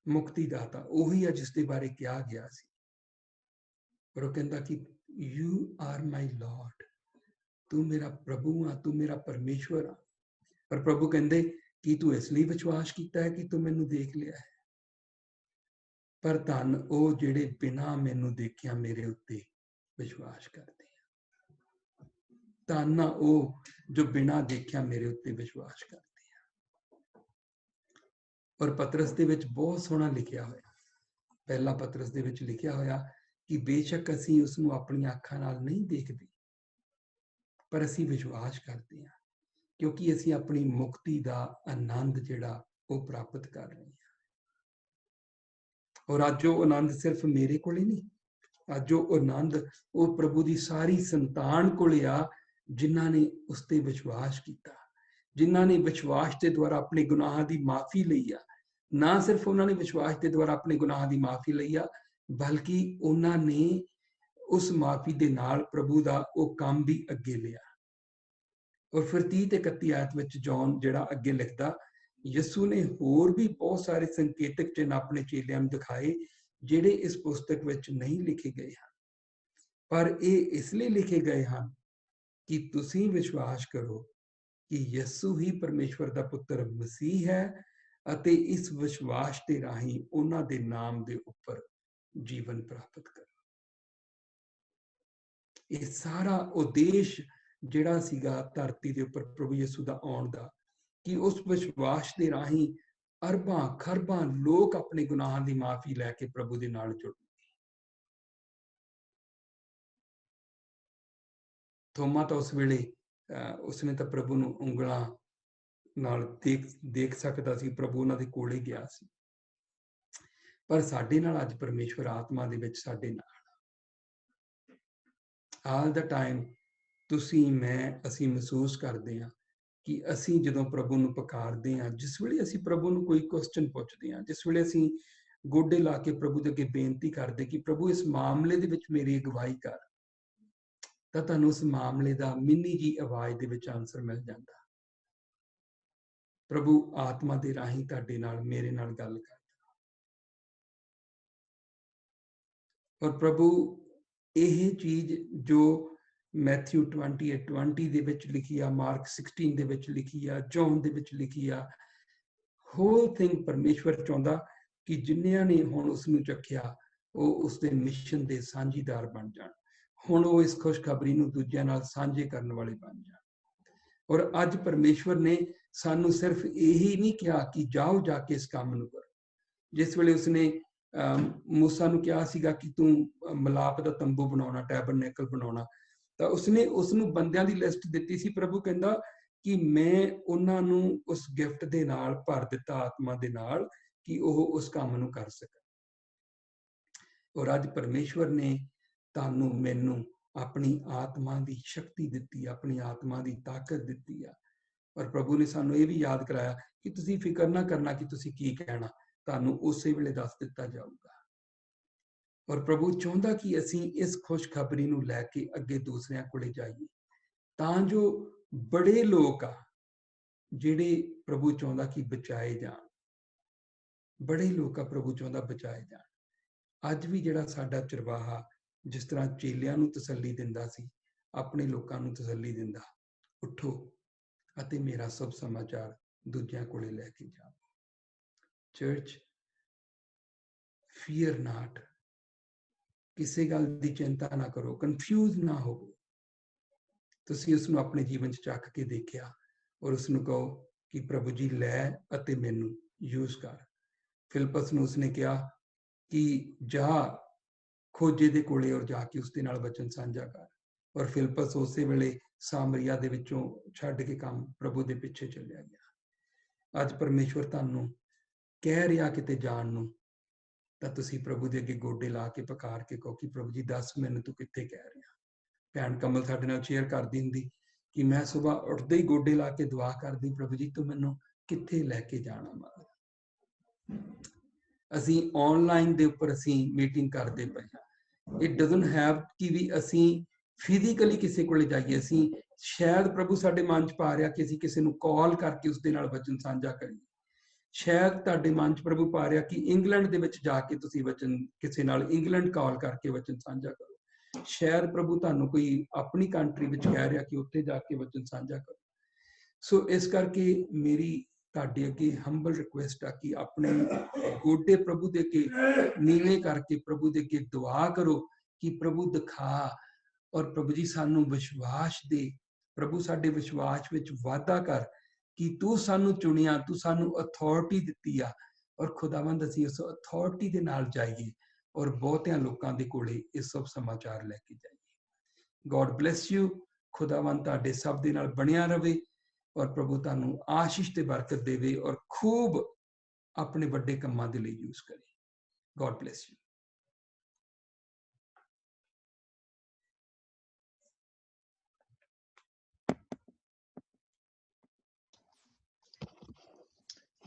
Speaker 1: ਮੁਕਤੀ ਦਾਤਾ, ਉਹੀ ਆ ਜਿਸ ਦੇ ਬਾਰੇ ਕਿਹਾ ਗਿਆ ਸੀ। ਪਰ ਉਹ ਕਹਿੰਦਾ ਕਿ यू आर माई लॉर्ड, तू मेरा प्रभु आ, तू मेरा परमेश्वर आ। पर प्रभु कहते कि तू इसलिए विश्वास किया है कि तू मैनू देख लिया है, पर धन वो जिहड़े बिना मैनू देखिया मेरे उत्ते विश्वास करते हैं। धन आ वो जो बिना देखिया मेरे उत्ते विश्वास करते हैं। और पतरस दे विच बहुत सोहना लिखिया होया, पहला पतरस दे विच लिखिया होया कि बेशक असीं उसनूं अपनी अखां नाल नहीं देखते, पर असीं विश्वास करते हैं, क्योंकि असीं अपनी मुक्ति का आनंद जिहड़ा वो प्राप्त कर रहे हैं। और अज वो आनंद सिर्फ मेरे को नहीं, अज वो आनंद वो प्रभु की सारी संतान को आ, जिन्हां ने उस ते विश्वास किया, जिन्हां ने विश्वास के द्वारा अपने गुनाहां की माफ़ी लई आ। ना सिर्फ उन्होंने विश्वास के द्वारा अपने गुनाहां की माफ़ी लई आ, बल्कि उन्होंने उस माफ़ी के नाल प्रभु का वो काम भी अगे लिया। और फिर 30 ते 31 आयत में जॉन जिहड़ा अगे लिखदा, यसू ने होर भी बहुत सारे संकेतक चिन्ह अपने चेलियां नूं दिखाए जिहड़े इस पुस्तक विच नहीं लिखे गए हैं, पर ये इसलिए लिखे गए हैं कि तुसीं विश्वास करो कि यसू ही परमेश्वर का पुत्र मसीह है, अते इस विश्वास के राही उन्हां दे नाम दे उपर जीवन प्राप्त करो। ये सारा उद्देश जिहड़ा सीगा धरती के उपर प्रभु यसू का आउण दा, कि उस विश्वास के राही अरबां खरबां लोग अपने गुनाहां की माफ़ी लैके प्रभु के नाल जुड़। थोमा तो उस वेले उसने तो प्रभु नूं उंगलां नाल देख सकदा सी, प्रभु उन्हां दे कोले गया सी। पर साडे नाल अज परमेश्वर आत्मा दे विच साडे नाल all the time तुसीं मैं असीं महसूस करदे हां कि असीं जदों प्रभु नूं पुकारदे हां, जिस वेले असीं प्रभु नूं कोई क्वेश्चन पुछदे हां, जिस वेले असीं गोडे ला के प्रभु दे अगे बेनती करदे कि प्रभु इस मामले दे विच मेरी अगवाई कर, तां तुहानूं उस मामले दा मिन्नी जी आवाज़ दे विच आंसर मिल जांदा। प्रभु आत्मा दे राही तुहाडे नाल मेरे नाल गल करदा। और प्रभु यह चीज जो मैथ्यू 28:20 दे विच लिखी आ, मार्क 16 दे विच लिखी आ, जॉन दे विच लिखी आ, होल थिंग परमेश्वर चाहुंदा कि जिन्नियां ने हुण उसनूं चखिया वो उसदे मिशन दे साझीदार बन जाण, हुण वो इस खुशखबरी नूं दूजिआं नाल साझे करन वाले बन जाण। और अज परमेश्वर ने सानूं सिर्फ यही नहीं कहा कि जाओ जाके इस काम नूं करो। जिस वेले उसने मूसा नूं कहा सीगा कि तू मिलाप दा तंबू बनाउणा, टैबरनेकल बनाउणा, ਤਾਂ ਉਸਨੇ ਉਸ ਨੂੰ ਬੰਦਿਆਂ ਦੀ ਲਿਸਟ ਦਿੱਤੀ ਸੀ। ਪ੍ਰਭੂ ਕਹਿੰਦਾ ਕਿ ਮੈਂ ਉਹਨਾਂ ਨੂੰ ਉਸ ਗਿਫਟ ਦੇ ਨਾਲ ਭਰ ਦਿੱਤਾ, ਆਤਮਾ ਦੇ ਨਾਲ, ਕਿ ਉਹ ਉਸ ਕੰਮ ਨੂੰ ਕਰ ਸਕਣ। ਔਰ ਅੱਜ ਪਰਮੇਸ਼ਵਰ ਨੇ ਤੁਹਾਨੂੰ ਮੈਨੂੰ ਆਪਣੀ ਆਤਮਾ ਦੀ ਸ਼ਕਤੀ ਦਿੱਤੀ, ਆਪਣੀ ਆਤਮਾ ਦੀ ਤਾਕਤ ਦਿੱਤੀ ਆ। ਔਰ ਪ੍ਰਭੂ ਨੇ ਸਾਨੂੰ ਇਹ ਵੀ ਯਾਦ ਕਰਾਇਆ ਕਿ ਤੁਸੀਂ ਫਿਕਰ ਨਾ ਕਰਨਾ ਕਿ ਤੁਸੀਂ ਕੀ ਕਹਿਣਾ, ਤੁਹਾਨੂੰ ਉਸੇ ਵੇਲੇ ਦੱਸ ਦਿੱਤਾ ਜਾਊਗਾ। और प्रभु चाहता कि असी इस खुशखबरी नूं लैके अगे दूसरियां कोले जाइए, तां जो बड़े लोग आ जिहड़े प्रभु चाहता कि बचाए जाण, बड़े लोग आ प्रभु चाहता बचाए जाण। अज भी जिहड़ा साडा चरवाहा जिस तरह चेलियां नूं तसल्ली दिंदा सी, अपने लोकां नूं तसल्ली दिंदा, उठो अते मेरा सब समाचार दूजियां कोले लैके जाओ। चर्च, fear not, किसी गल की चिंता ना करो, कन्फ्यूज ना हो। तुसीं उसनूं अपने जीवन च चख के देखिया और उसनूं कहो कि प्रभु जी लै अते मैनूं यूज कर। फिलिपस नूं उसने कहा कि जा खोजे दे कोले और जाके उसदे नाल वचन साझा कर। और फिलिपस उसे वेले सामरिया दे विचों छड्ड के काम प्रभु दे पिछे चलिया गया। अज परमेश्वर तुहानूं कह रिहा किते जाण नूं, ਤਾਂ ਤੁਸੀਂ प्रभु ਦੇ ਅੱਗੇ ਗੋਡੇ ਲਾ ਕੇ ਪੁਕਾਰ ਕੇ ਕਹੋ ਕਿ प्रभु जी दस मैनूं तू कित्थे कह रहा। भैन कमल साडे नाल शेयर करदी हुंदी कि मैं सुबह उठदे ही गोडे ला के दुआ करदी, प्रभु जी तू मैनूं कित्थे लैके जाना। महाराज असीं ऑनलाइन दे उपर असीं मीटिंग करदे पए हां, इट डजंट हैव कि भी असीं फिजिकली किसी कोले जाइए। असीं शायद प्रभु साडे मन च पा रिहा कि असीं किसी नूं कॉल करके उसदे नाल वचन साझा करिए। शायद तुहाडे मन च प्रभु पा रिहा कि इंग्लैंड दे विच जाके तुसीं वचन किसी नाल इंग्लैंड कॉल करके वचन साझा करो। ਸ਼ਾਇਦ ਪ੍ਰਭੂ ਤੁਹਾਨੂੰ ਕੋਈ ਆਪਣੀ ਕੰਟਰੀ ਵਿੱਚ ਕਹਿ ਰਿਹਾ ਕਿ ਉੱਥੇ ਜਾ ਕੇ ਵਚਨ ਸਾਂਝਾ ਕਰੋ। ਸੋ ਇਸ ਕਰਕੇ ਮੇਰੀ ਤੁਹਾਡੇ ਅੱਗੇ ਹੰਬਲ ਰਿਕੁਐਸਟ ਆ ਕਿ ਆਪਣੇ ਗੋਡੇ ਪ੍ਰਭੂ ਦੇ ਅੱਗੇ ਨੀਵੇਂ ਕਰਕੇ ਪ੍ਰਭੂ ਦੇ ਅੱਗੇ ਦੁਆ ਕਰੋ ਕਿ ਪ੍ਰਭੂ ਦਿਖਾ, ਔਰ ਪ੍ਰਭੂ ਜੀ ਸਾਨੂੰ ਵਿਸ਼ਵਾਸ ਦੇ, ਪ੍ਰਭੂ ਸਾਡੇ ਵਿਸ਼ਵਾਸ ਵਿੱਚ ਵਾਧਾ ਕਰ ਕਿ ਤੂੰ ਸਾਨੂੰ ਚੁਣਿਆ, ਤੂੰ ਸਾਨੂੰ ਅਥਾਰਟੀ ਦਿੱਤੀ ਆ, ਔਰ ਖੁਦਾਵੰਦ ਅਸੀਂ ਉਸ ਅਥਾਰਟੀ ਦੇ ਨਾਲ ਜਾਈਏ ਔਰ ਬਹੁਤਿਆਂ ਲੋਕਾਂ ਦੇ ਕੋਲੇ ਇਹ ਸਭ ਸਮਾਚਾਰ ਲੈ ਕੇ ਜਾਈਏ। God bless you. ਖੁਦਾਵੰਦ ਤੁਹਾਡੇ ਸਭ ਦੇ ਨਾਲ ਬਣਿਆ ਰਵੇ ਔਰ ਪ੍ਰਭੂ ਤੁਹਾਨੂੰ ਆਸ਼ੀਸ਼ ਤੇ ਬਰਕਤ ਦੇਵੇ ਔਰ ਖੂਬ ਆਪਣੇ ਵੱਡੇ ਕੰਮਾਂ ਦੇ ਲਈ ਯੂਜ਼ ਕਰੇ। God bless you.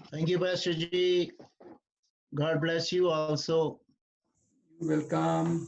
Speaker 2: Thank you, Pastor G. God bless you also.
Speaker 1: Welcome.